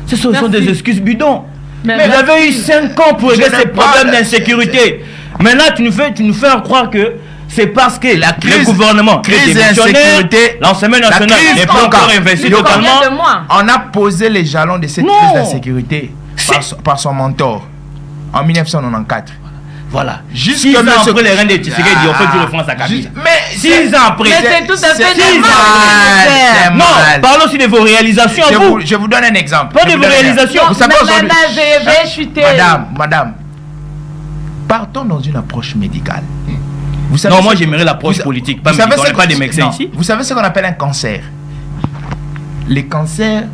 Ce sont des excuses bidons. Mais vous avez eu 5 ans pour régler ces problèmes d'insécurité. Maintenant, tu nous fais croire que c'est parce que le gouvernement crise d'insécurité, l'Assemblée nationale n'est pas encore investi totalement. On a posé les jalons de cette crise d'insécurité par son mentor. en 1994. Voilà. Jusque 6 ans après les reins de Tshisekedi, on fait du France à Kabila. Mais 6 ans après. Mais c'est tout à fait c'est normal. Non, parlons aussi de vos réalisations. Je vous donne un exemple. Pas de vos réalisations. Vous savez aujourd'hui. Madame, partons dans une approche médicale. Vous savez non, moi j'aimerais l'approche politique. Pas médicale, on n'est pas des médecins ici. Vous savez ce qu'on appelle un cancer. Les cancers,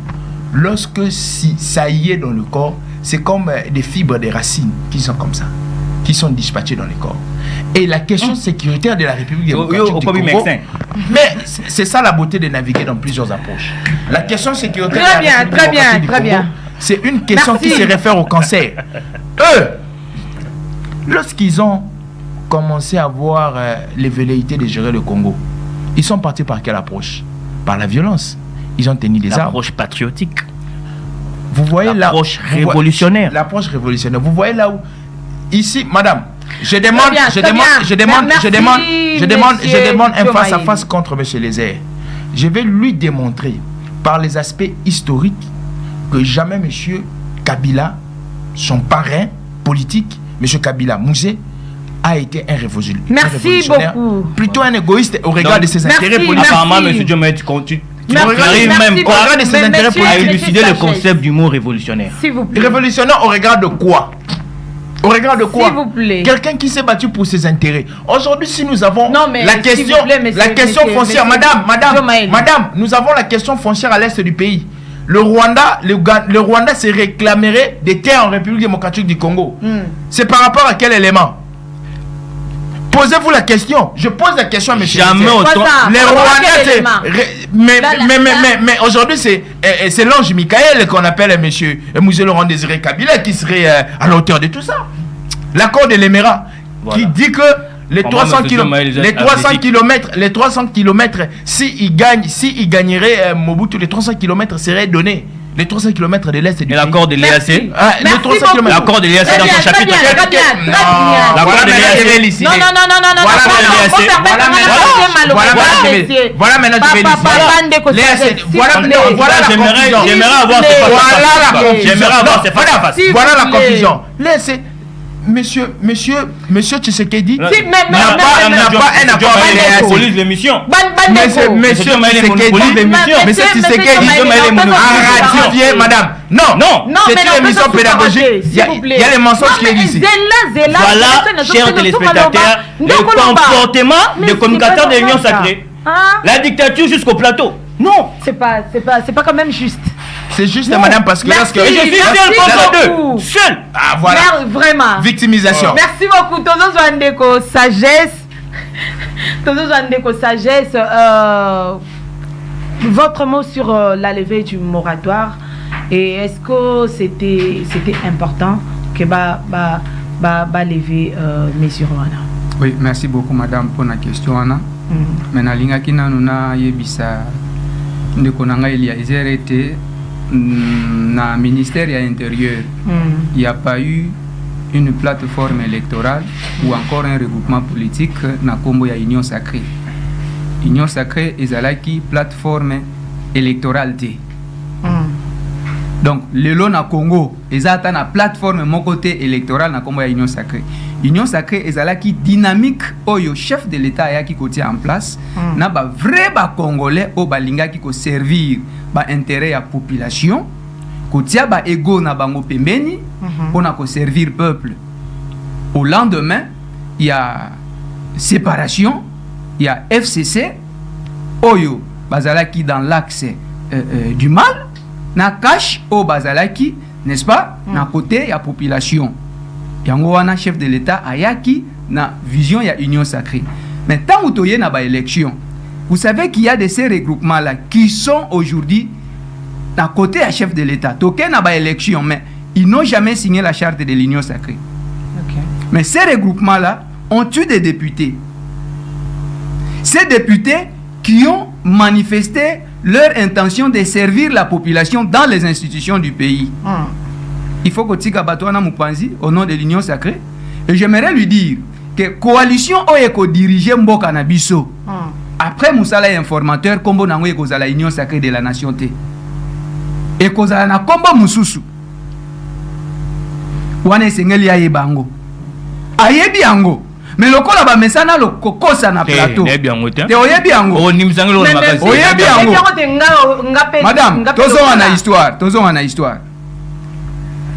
lorsque ça y est dans le corps, c'est comme des fibres des racines qui sont comme ça, qui sont dispatchées dans le corps. Et la question sécuritaire de la République démocratique du Congo, mais c'est ça la beauté de naviguer dans plusieurs approches. La question sécuritaire de la République démocratique du Congo, c'est une question qui se réfère au cancer. Eux, lorsqu'ils ont commencé à voir les velléités de gérer le Congo, ils sont partis par quelle approche? Par la violence. Ils ont tenu des armes. L'approche patriotique. Vous voyez l'approche révolutionnaire. L'approche révolutionnaire. Vous voyez là où ici, madame, je demande un face à face contre M. Lézère. Je vais lui démontrer par les aspects historiques que jamais M. Kabila, son parrain politique, M. Kabila Mouzé, a été un révolutionnaire. Merci beaucoup. Plutôt un égoïste au regard de ses intérêts politiques. Apparemment, M. Diomaye, tu arrives même pas à élucider le concept du mot révolutionnaire. S'il vous plaît. Révolutionnaire au regard de quoi? Au regard de quoi? S'il vous plaît. Quelqu'un qui s'est battu pour ses intérêts. Aujourd'hui, si nous avons la question foncière, madame, nous avons la question foncière à l'est du pays. Le Rwanda se réclamerait des terres en République démocratique du Congo. C'est par rapport à quel élément? Posez-vous la question. Je pose la question à M. Jamais autant. Les Rwandais, mais aujourd'hui, c'est l'ange Michael qu'on appelle M. Mouzé Laurent Désiré Kabila qui serait à la hauteur de tout ça. L'accord de l'Émirat qui dit que les 300 km, s'il gagnerait Mobutu, les 300 km seraient donnés. Les 300 km de l'Est du pays. Et l'accord de l'EAC? Les 300 km. L'accord de l'EAC dans son chapitre. L'accord de l'EAC. Non. Voilà maintenant je vais voilà la confusion. Monsieur Tshisekedi n'a pas un accord monopolise l'émission. Monsieur Tshisekedi ratifié, madame. Non, c'est une émission pédagogique. Il y a les mensonges qui existent. Voilà, chers téléspectateurs, le comportement des communicateurs de l'Union sacrée. La dictature jusqu'au plateau. Non, c'est pas quand même juste. C'est juste, madame, parce que lorsque je suis seul contre deux. Seul. Ah, voilà. Vraiment. Victimisation. Merci beaucoup. Tozo Zwandeko, sagesse. Votre mot sur la levée du moratoire. Et est-ce que c'était important que lever mesure wana? Oui, merci beaucoup, madame, pour la question, Anna. Maintenant, l'ingakina nuna yebisa ndekonanga Eliezer était na ministère de l'Intérieur. Il n'y a pas eu une plateforme électorale ou encore un regroupement politique na kombo ya Union Sacrée. Union Sacrée ezalaki plateforme électorale te. Donc lelo na Congo ezata na plateforme mon côté électoral na kombo ya Union Sacrée. Union Sacrée ezalaki dynamique oyo chef de l'État ayaki kotia en place na ba vrai ba congolais o balingaki ko servir ba intérêt ya population kotia ba ego na bango pembeni pona ko servir peuple. Au lendemain, il y a séparation, il y a FCC oyo bazalaki dans l'axe du mal na cache o bazalaki, n'est-ce pas, na côté ya population. Yango wana chef de l'État ayaki na vision ya Union Sacrée. Mais tant que vous na ba élection, vous savez qu'il y a de ces regroupements là qui sont aujourd'hui à côté à chef de l'État. Toké na ba élection, mais ils n'ont jamais signé la charte de l'Union Sacrée. Okay. Mais ces regroupements là ont eu des députés. Ces députés qui ont manifesté leur intention de servir la population dans les institutions du pays. Il faut que Tika Batouana Mupanzi au nom de l'Union Sacrée. Et j'aimerais lui dire que coalition Oyeko dirige Mboka Nabiso. Après Moussala est informateur, Kombo Nango Eko la Union Sacrée de la Nation T. Eko na Kombo Moussousou. wana esengeli ayeba yango ayebi yango mais lokola bamesana lokokosa na plateau te oyebi yango oyebi yango madame tozonga na histoire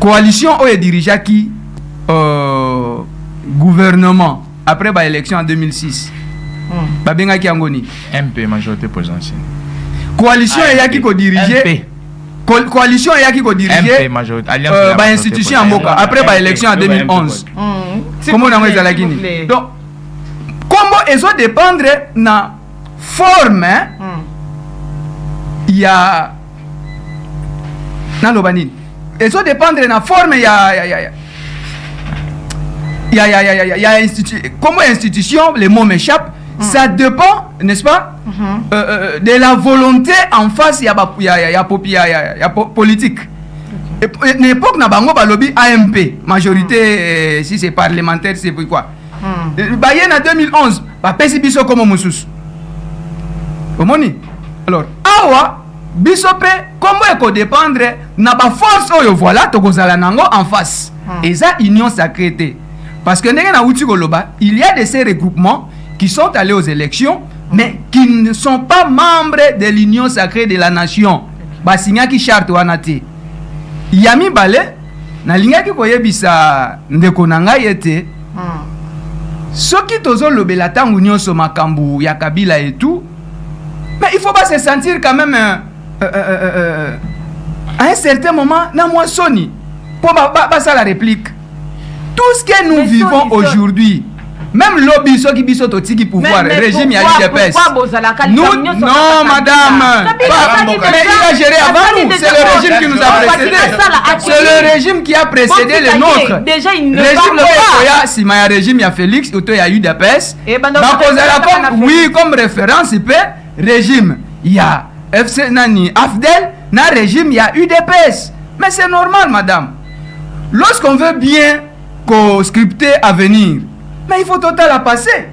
coalition oyo edirigeaki gouvernement après baélection en 2006 babengaki yango nini MP majorité présidentielle coalition eyaki kodirige coalition eyaki kodirige bainstitution ya mboka après baélection en 2011 kombo nango ezalaki nini donc kombo ezodépendre na forme ya naloba nini ezodépendre na forme ya comme institution, les mots m'échappent, ça dépend, n'est-ce pas, de la volonté en face, il y a politique. L'époque, n'a pas lobby AMP, majorité, si c'est parlementaire, c'est pourquoi. Bayern en 2011, pesi biso comme Moussous. Omoni. Alors, awa, bisope, comment il dépendre, n'a pas force, oh, voilà, tokozala nango en face. Et ça, union sacrée. Parce que il y a de ces regroupements qui sont allés aux élections, mais qui ne sont pas membres de l'union sacrée de la nation. Basigna qui charte wanate. Yami bale, na linga ki koyebisa ndeko nanga yete. Soki tozo lobela tangu nyonso makambu ya Kabila et tout, mais il faut pas se sentir quand même à un certain moment na moi soni pour ça la réplique. Tout ce que nous vivons aujourd'hui, même lobby, ceux qui biso totiki pouvoir, régime ya UDPS. Nous, non, madame. Mais il a géré avant nous. C'est le régime qui nous a précédé. C'est le régime qui a précédé le nôtre. Déjà, il ne régime parle pas. Si il y a régime, il y a Félix, il y a UDPS. Oui, comme référence, il peut régime. Il y a FC Nani Afdel, na régime, il y a UDPS. Mais c'est normal, madame. Lorsqu'on veut bien scripté à venir, mais il faut total à passer.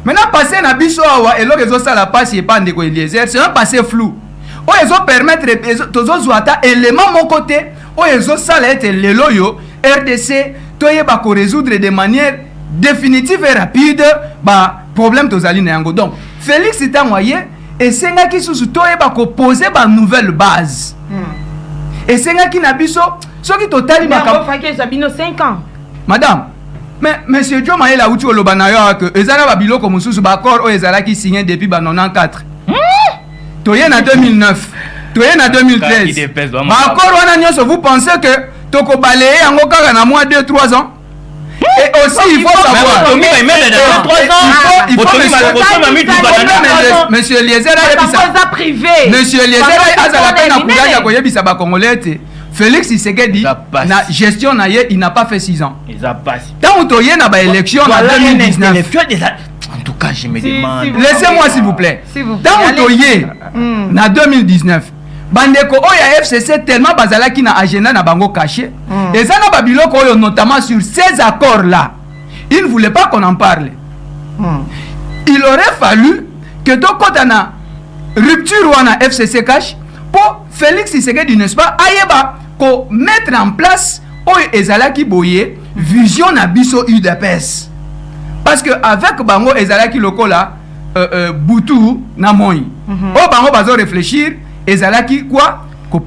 Maintenant passer na biso awa et l'autre ça la passe et pas ndeko Eliezer, c'est un passé flou. O ezo permettre tozo zuata élément mon côté, o ezo ça la être le loyo RDC toye ba ko résoudre de manière définitive et rapide ba problème tozali na yango. Donc Félix Itamwaye et senga ki sous toye ba ko poser ba nouvelle base. Et senga ki na biso soki total ba ka fa Sabino 5 ans. Madame, mais monsieur Joe Mayele a outi olobanayo que ezala ba biloko mususu ba accord o ezala ki signé depuis ba 94. Toye na 2009, toye na 2013. Ba accord wana nyonso vous pensez que toko balayer yango kaka na moins 2-3 ans? Et aussi il faut savoir monsieur Eliezer a privé. Monsieur Eliezer a la peine à kouya ko yebisa ba congolais. Félix Tshisekedi na gestion na ye, il n'a pas fait 6 ans. Tant que tu na élection en 2019. En tout cas, je me demande. Laissez-moi s'il vous plaît. Tant que tu na 2019. Bandeko oya FCC tellement bazala qui na agenda na bango caché. Et ça na babiloko oyo notamment sur ces accords là. Il ne voulait pas qu'on en parle. Il aurait fallu que tu na rupture wana FCC cache pour Félix Tshisekedi, n'est-ce pas, ayeba ko mettre en place oyo ezalaki boye vision na biso UDPS. Parce que avec bango ezalaki lokola Boutou na moi. O bango bazo réfléchir ezalaki quoi ko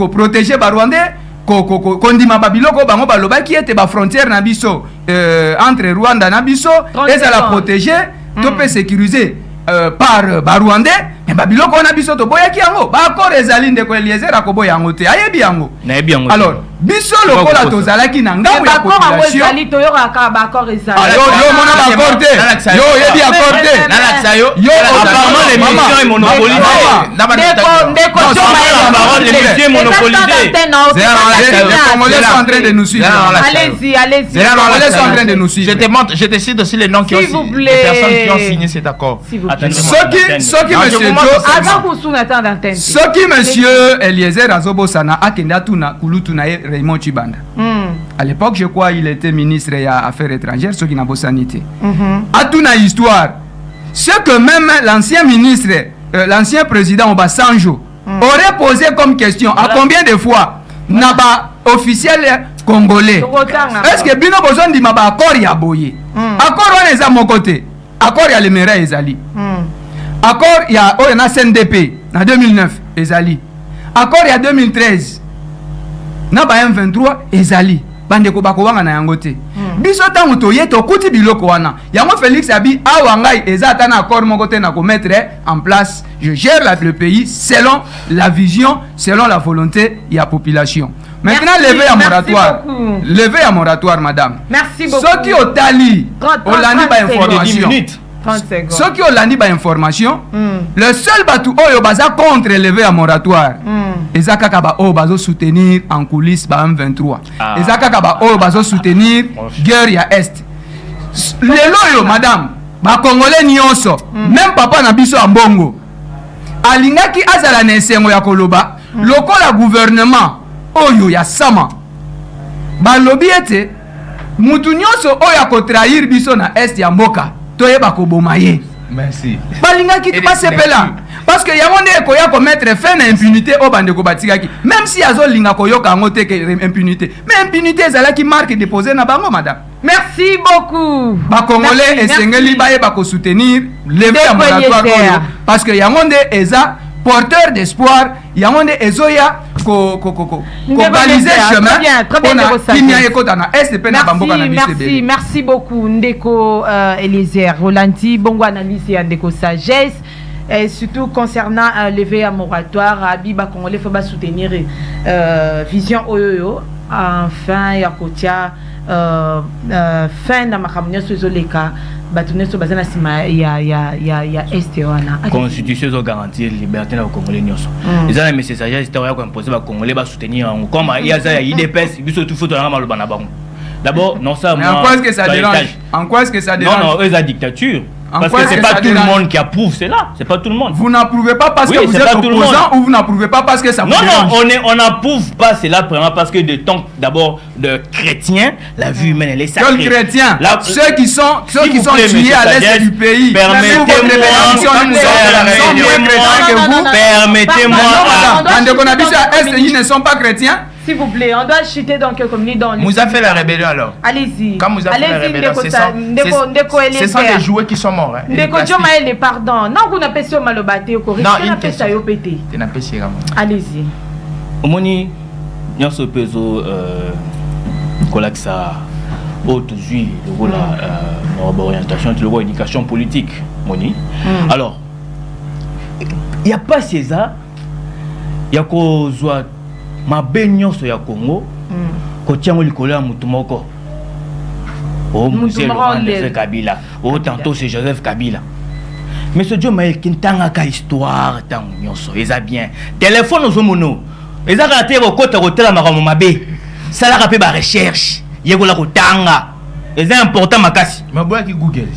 protéger ba Rwandais ko ndima babiloko bango balobaki ete ba frontière na biso entre Rwanda na biso ezala protéger to peut sécuriser par ba Rwandais. Mais babiloko na biso to boyaki yango ba accord ezali ndeko Eliezer akoboya yango te ayebi yango. Alors biso lokola tozalaki na ngambo ya population ezali to yoka ka ba accord ezali. Yo mona ba accord te. Yo yebi accord te. Nalaksa yo. Yo apparemment l'émission est monopolisée. Ndeko l'émission est monopolisée. Les Congolais sont en train de nous suivre. Allez-y. Les Congolais sont en train de nous suivre. Je te cite aussi les noms qui ont signé, les personnes qui ont signé cet accord. Ce qui monsieur Eliezer Azobosana a kenda tuna kulutu na Raymond Chibanda. À l'époque, je crois il était ministre des Affaires étrangères, ce qui n'a pas sanité. A tuna histoire. Ce que même l'ancien ministre, l'ancien président Obasanjo aurait posé comme question, à combien de fois n'a pas officiel congolais. Est-ce que bino besoin de ma accord ya boye? Accord on est à mon côté. Accord ya le mera ezali. Accord ya o na CNDP en 2009 ezali. Accord ya 2013 na ba M23 ezali. Bande ko bakowanga na yango te. Biso tango toye to kuti biloko wana. Yango Félix abi awa ngai ezata na accord mon côté na ko mettre en place. Je gère le pays selon la vision, selon la volonté de la population. Maintenant, lever à moratoire. Lever à moratoire, madame. Merci beaucoup. Ceux qui ont tali, on l'a dit par information. 30 secondes. Ceux qui ont dit par information, le seul bateau oyo baza contre lever à moratoire. Ezaka kaba oyo bazo soutenir en coulisses ba M23. Ezaka kaba oyo bazo soutenir guerre ya Est. Lelo yo, madame, ba Congolais nyonso, même papa na biso a mbongo. Alingaki azala na esengo ya koloba lokola gouvernement oyo ya sama balobi ete mutu nyonso oyo akotrahir biso na est ya mboka toyeba koboma ye. Merci. Balingaki basepela parce que yango nde ekoya komettre fin na impunité o bandeko batikaki même si azolinga koyoka yango te ke impunité mais impunité ezalaki marque déposée na bango madame. Merci beaucoup. Ba Congolais esengeli bayeba ko soutenir lever à moratoire parce que yango nde eza porteur d'espoir, yango nde ezoya ko baliser chemin. Merci beaucoup Ndeko Eliezer Rolanti, bongo analyse ya Ndeko sagesse. Et surtout concernant lever à moratoire, Abiba Congolais faut pas soutenir vision oyoyo enfin ya kotia fin na makamnya sozoleka batune so bazana sima ya estewana constitution zo garantir liberté na Congolais nyonso ezana message ya histoire ko imposer ba Congolais ba soutenir comme il y a ça IDPS biso tout photo na maloba na bango d'abord non ça moi en quoi est-ce que ça dérange? En quoi est-ce que ça dérange? Non, eux la dictature. Parce que c'est pas tout le monde qui approuve cela. C'est pas tout le monde. Vous n'approuvez pas parce que vous êtes opposant ou vous n'approuvez pas parce que ça vous dérange? Non, on n'approuve pas cela vraiment parce que de temps d'abord de chrétiens, la vie humaine elle est sacrée. Quels chrétiens? Ceux qui sont tués à l'est du pays. Permettez-moi. Ils ne sont pas chrétiens. S'il vous plaît, on doit chuter dans quelques minutes dans Vous avez fait la rébellion alors? Allez-y. Quand vous avez fait la rébellion, ce sont des jouets qui sont morts. Ndeko Diomaye, pardon. Non, vous n'avez pas fait malobate au Corée. Allez-y. Omoni, nous sommes peso Kolaxa, aujourd'hui, l'orientation, l'éducation politique. Moni. Alors, il n'y a pas César, il y a quoi ma beignoso ya Congo ko tiango likola mutu moko o monsieur Laurent Kabila o tantôt c'est Joseph Kabila mais ce Diomaye kintanga ka histoire tant nyonso eza bien téléphone ozomono eza ka te ko kota ko tela makamu mabe sala ka pe ba recherche yekola ko tanga eza important makasi maboya ki Google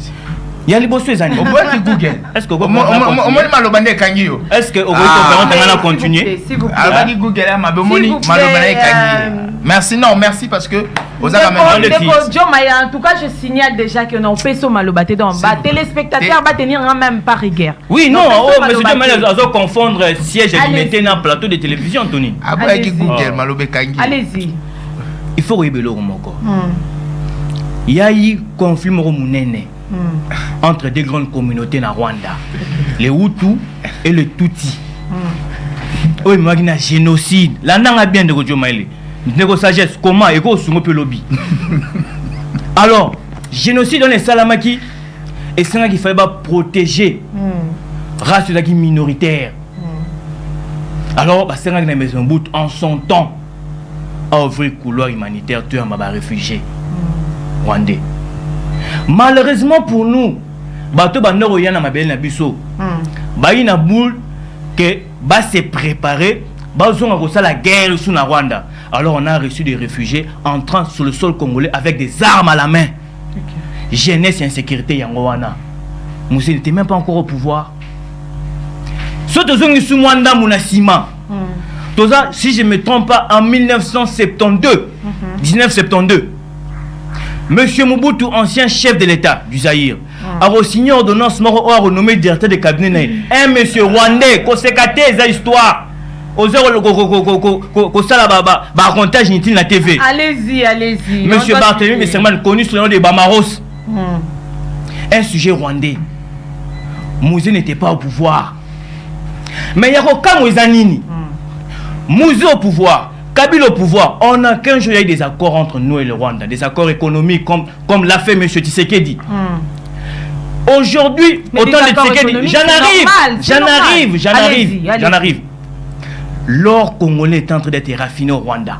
ya liboso ezani oboya ki Google est-ce que on maloba nde kangiyo est-ce que on va continuer alobaki Google ya mabe moni maloba na kangiyo merci non merci parce que aux Diomaye en tout cas je signale déjà que non peso malobate donc ba téléspectateurs va tenir même pas rigueur. Oui non monsieur Diomaye a confondre siège et limité dans plateau de télévision Tony alobaki Google maloba kangiyo. Allez-y. Il faut rebelo moko il y a eu conflit moko munene entre deux grandes communautés na Rwanda, les Hutus et les Tutsis. Oui, mais il y a un génocide. Là, on a bien de Diomaye. Nous sagesse comment et quoi sur le lobby. Alors, génocide dans les Salamaki et c'est là qu'il fallait protéger race de minoritaire. Alors, c'est là que les maisons bout en son temps à ouvrir couloir humanitaire tuer un réfugié rwandais. Malheureusement pour nous, bateau bandoro yana mabel na biso. Ba ina boule que ba se préparer, ba zonga ko la guerre sous na Rwanda. Alors on a reçu des réfugiés entrant sur le sol congolais avec des armes à la main. Jeunesse et insécurité yango wana. Moussa n'était même pas encore au pouvoir. Soto zongi sous Rwanda munasima. Toza si je me trompe pas en 1972. Monsieur Mobutu, ancien chef de l'État du Zaïre, a signé ordonnance mort a renommé directeur de cabinet. Un monsieur rwandais, conséquenté sa histoire. aux heures au salababa, racontage inutile na TV. Allez-y. Monsieur Barthélemy Messerman, connu sous le nom de Bamaros. Un sujet rwandais. Mouzé n'était pas au pouvoir. Mais il y a aucun Mouzanini. Mouzé au pouvoir, Kabila au pouvoir. On a qu'un jour, il y a eu des accords entre nous et le Rwanda. Des accords économiques comme l'a fait M. Tshisekedi. Aujourd'hui, autant de Tshisekedi. J'en arrive. L'or congolais est en train d'être raffiné au Rwanda.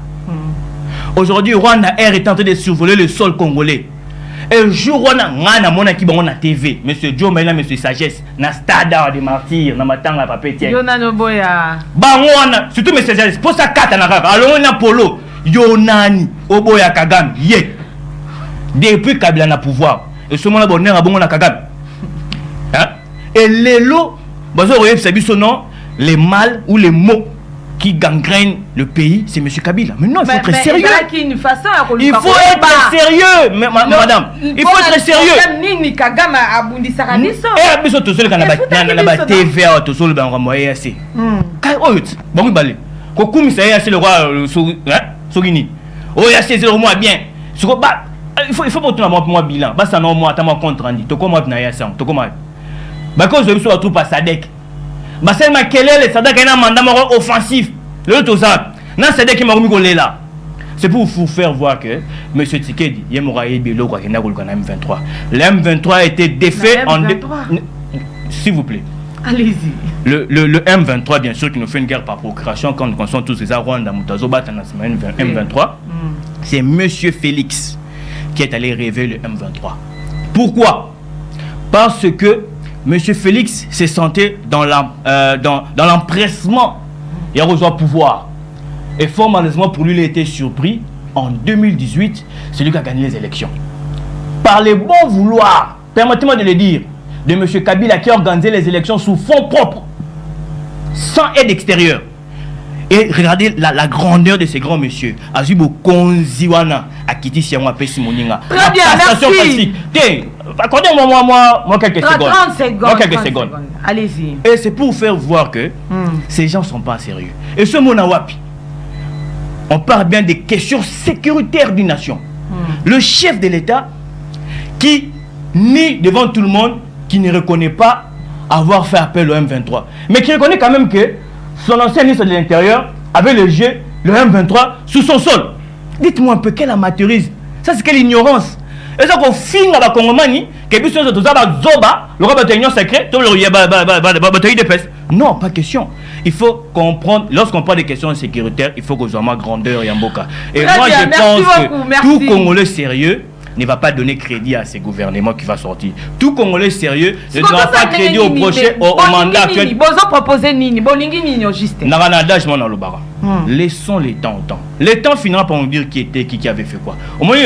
Aujourd'hui, Rwanda Air est en train de survoler le sol congolais. Et le jour où on a na TV, monsieur Joe Maïla, monsieur Sagesse, na stade de martyrs, na matanga papetier. Yonanoboya. Bangwana, surtout monsieur Sagesse, pour ça kata na kaka. Alors on a polo, Yonani, Oboya Kagame, yé. Depuis Kabila na pouvoir, et ce moment-là, bonheur à bon na Kagame. Et les lots, les mal ou les mots qui gangrènent le pays, c'est M. Kabila. Mais non, il faut être sérieux. Il faut être sérieux, madame. Il faut être sérieux. Il faut pas tout moi bilan. Ça non moi attends compte rendu. To comment na ya ça. To comment. Ba cause de so tout pas Sadek. Ba c'est ma kelele Sadek a un mandat offensif. Le tout ça. Na Sadek m'a remis golé là. C'est pour vous faire voir que monsieur Tshisekedi Yemoraye Bilo quoi na golka na M23. Le M23 a été défait en s'il vous plaît. Allez-y. Le M23 bien sûr qui nous fait une guerre par procuration quand nous connaissons tous ces Rwanda Mutazo Batana M23. C'est monsieur Félix qui est allé rêver le M23. Pourquoi? Parce que M. Félix s'est senti dans l'empressement et a reçu le pouvoir. Et fort malheureusement pour lui, il a été surpris. En 2018, c'est lui qui a gagné les élections. Par les bons vouloirs, permettez-moi de le dire, de M. Kabila qui a organisé les élections sous fonds propres, sans aide extérieure. Et regardez la grandeur de ces grands messieurs. Azubo Konziwana, Akiti Siamwa Pesimoninga. Très bien, merci. Accordez-moi quelques secondes. 30 secondes. Allez-y. Et c'est pour faire voir que ces gens ne sont pas sérieux. Et ce Monawapi, on parle bien des questions sécuritaires d'une nation. Le chef de l'État qui nie devant tout le monde, qui ne reconnaît pas avoir fait appel au M23. Mais qui reconnaît quand même que son ancien ministre de l'Intérieur avait le M23 sous son sol. Dites-moi un peu quel amateurisme. Ça c'est quelle ignorance. Et ça qu'on finit à la Congomanie, que puis tout ça va zoba, le roi bataillon secret, tout le bataillon de peste. Non, pas question. Il faut comprendre, lorsqu'on parle des questions sécuritaires, il faut qu'on soit ma grandeur et Mboka. Et très moi bien, je pense que merci. tout Congolais sérieux ne va pas donner crédit à ces gouvernements qui va sortir. Tout Congolais sérieux ne donnera pas crédit au prochain au mandat actuel. Laissons les temps au temps. Les temps finira par nous dire qui avait fait quoi. Au moins,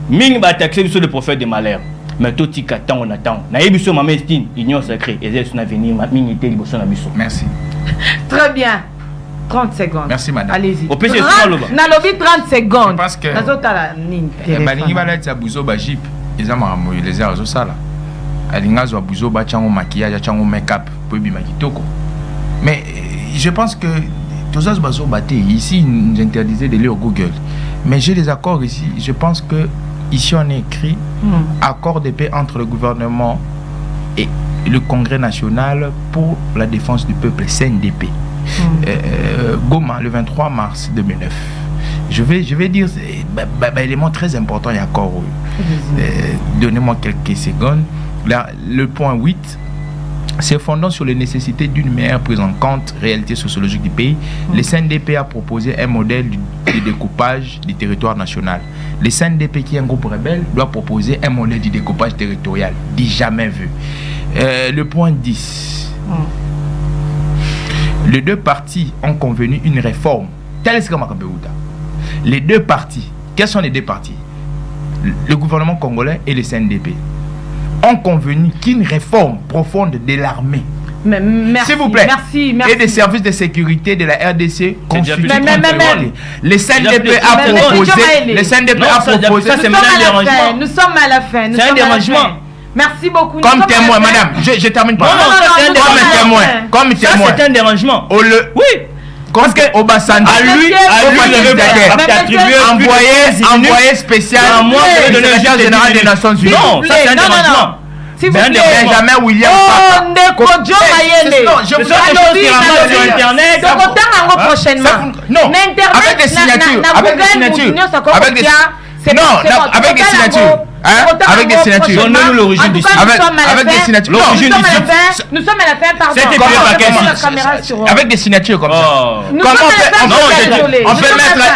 Ming va taxer sur le prophète de malheur. Mais tout ce qu'on attend. Naïbiso Mamestine, union sacrée, et c'est son avenir, Merci. Très bien. 30 secondes. Merci madame. Allez-y. Au PC, Nalobi 30 secondes. Parce que balingi bala tsa buzo ba jeep, eza makambo les azo sala. Alinga zo buzo ba chango maquillage, chango make-up, po bima kitoko. Mais je pense que tous ces bazo baté ici nous interdisait de lire Google. Mais j'ai des accords ici, je pense que ici on a écrit accord de paix entre le gouvernement et le Congrès national pour la défense du peuple, CNDP. Goma, le 23 mars 2009. Je vais dire élément très important, il y a encore. Donnez-moi quelques secondes. Là, le point 8, se fondant sur les nécessités d'une meilleure prise en compte réalité sociologique du pays, le CNDP a proposé un modèle de découpage du territoire national. Le CNDP, qui est un groupe rebelle, doit proposer un modèle de découpage territorial, dit jamais vu. Le point 10. Les deux partis ont convenu une réforme. Les deux partis, quels sont les deux partis? Le gouvernement congolais et le CNDP ont convenu qu'une réforme profonde de l'armée, s'il vous plaît, merci. et des services de sécurité de la RDC constituent le CNDP a proposé. Nous sommes à la fin. C'est un dérangement. Merci beaucoup. Comme témoin, madame, je termine pas. Non, comme témoin. Ça, c'est un dérangement. Oui. Parce que Obasanjo, à lui, envoyé spécial, secrétaire général des Nations Unies. Non, ça c'est un dérangement. S'il vous plaît. Benjamin William. Oh, Ndeko John Mayele. Ce sont des choses qui rentrent sur Internet. Prochainement. Non, Mais Internet, avec des signatures. Avec des signatures. Avec des signatures. Avec des signatures. Donnez-nous l'origine du site. Avec des signatures. Nous sommes à la fin, pardon. C'était payé par quel site? Avec des signatures comme ça.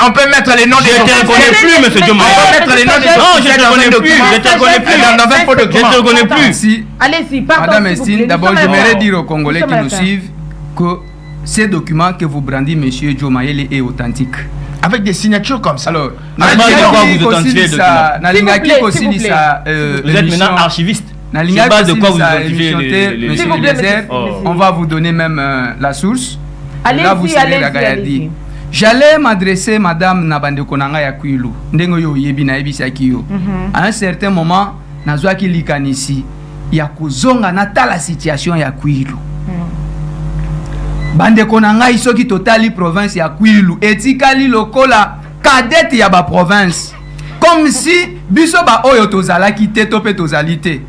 On peut mettre les noms des... Je ne te reconnais plus, monsieur Dioma. On peut mettre les noms des... Non, je ne te reconnais plus. Je ne te reconnais plus. Dans un faux document. Je ne te reconnais plus. Allez-y, pardon. Madame Estine, d'abord, j'aimerais dire aux Congolais qui nous suivent que ces documents que vous brandissez, monsieur Dioma Mayele, est authentique. Avec des signatures comme ça. Alors, vous êtes maintenant archiviste. Sur base de quoi vous authentifiez Monsieur Lézère, on va vous donner même la source. Là, vous serez la Gayadi. J'allais m'adresser Madame Nabande Konanga Yakwilu. Ndengo yo yebi na ebisa kiyo. À un certain moment, nazwaki likanisi ya kuzonga nata la situation ya Kwilu. Bande Konanga isoki totali province ya Kwilu etikali lokola cadette ya ba province. Comme si biso ba oyo tozalaki te to pe tozali te.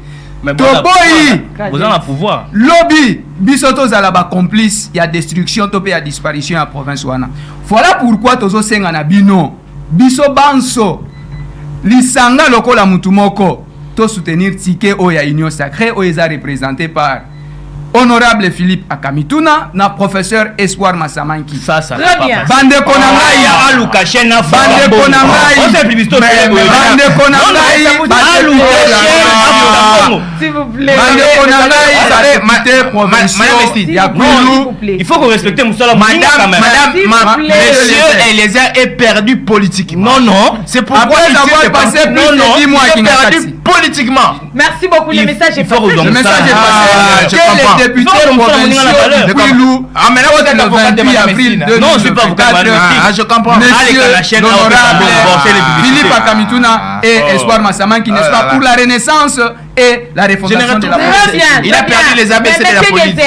Mais vous avez le pouvoir. Lobby biso tozala ba complice ya destruction to pe ya disparition ya province wana. Voilà pourquoi tozo senga na bino biso banso lisanga lokola mutu moko to soutenir tike oya Union Sacrée oya représenté par Honorable Philippe Akamituna na professeur Espoir Massamanki. Ça très bien. Bande Konangai ya Lukashena Bande Konangai on s'est plébiscité Bande Konangai S'il vous plaît. Bande Konangai il faut qu'on respecte Moussala. Monsieur Eliezer est perdu politiquement. Non. C'est pourquoi il avoir passé plus de 10 mois qu'il est perdu politiquement. Merci beaucoup. Le message est passé. Le message est passé. Je comprends. Député provincial de Kwilu, avril 2024. Non, je suis pas avocat. Je comprends. Monsieur l'honorable Philippe Akamituna et Espoir Massamanki, n'est-ce pas, pour la renaissance et la refondation de la politique. Il a perdu les ABCD de la politique.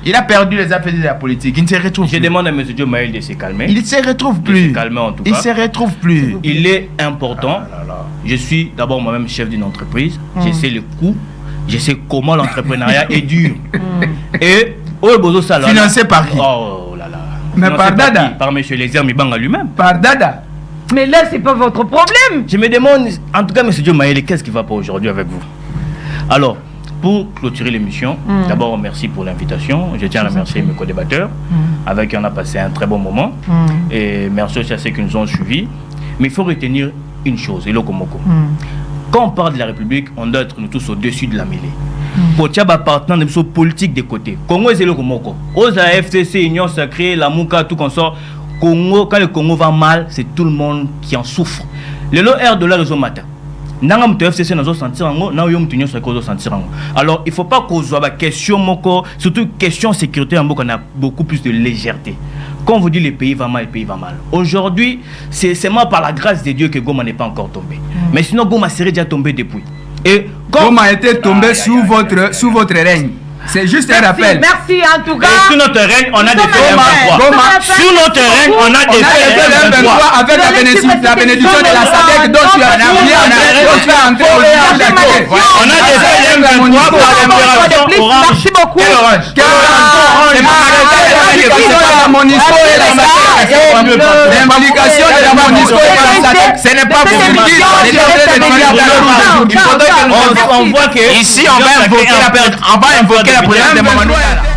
Il a perdu les ABCD de la politique. Il ne se retrouve plus. Je demande à M. Dioma Mayele de se calmer. Il ne se retrouve plus. Il se retrouve plus. Il est important. Je suis d'abord moi-même chef d'une entreprise. Je sais le coût. Je sais comment l'entrepreneuriat est dur. Et financé par qui? Oh là là. Mais par Dada. Par M. Lézère Mibanga lui-même. Par Dada. Mais là, c'est pas votre problème. Je me demande, en tout cas, M. Dioma Mayele, qu'est-ce qui va pas aujourd'hui avec vous? Alors, pour clôturer l'émission, d'abord, merci pour l'invitation. Je tiens à remercier mes co-débatteurs, avec qui on a passé un très bon moment. Et merci aussi à ceux qui nous ont suivis. Mais il faut retenir une chose, Elokomoko. Quand on parle de la République, on doit être nous tous au-dessus de la mêlée. Pour qu'il y ait partant de politique de côté. Congo est Elokomoko. Aux FCC, Union Sacrée, la Mouka, tout qu'on sort. Congo, quand le Congo va mal, c'est tout le monde qui en souffre. Le lot R de la raison matin. FCC nous sentir alors il faut pas qu'on soit question moko, surtout question sécurité en on a beaucoup plus de légèreté. Quand on vous dit le pays va mal, le pays va mal. Aujourd'hui, c'est seulement par la grâce de Dieu que Goma n'est pas encore tombé. Mais sinon Goma serait déjà tombé depuis. Et Goma était tombé sous votre règne. C'est juste un rappel. Merci en tout cas. Et sous notre règne, on a des faits M23. Sous notre règne, on a des faits M23. Avec la bénédiction de la SADC dont tu as entré au on a des faits M23 par l'opération Orange. Merci beaucoup. L'implication de la MONUSCO et de la SADC, ce n'est pas pour on voit que ici on va invoquer la présence de Mamadou Talla.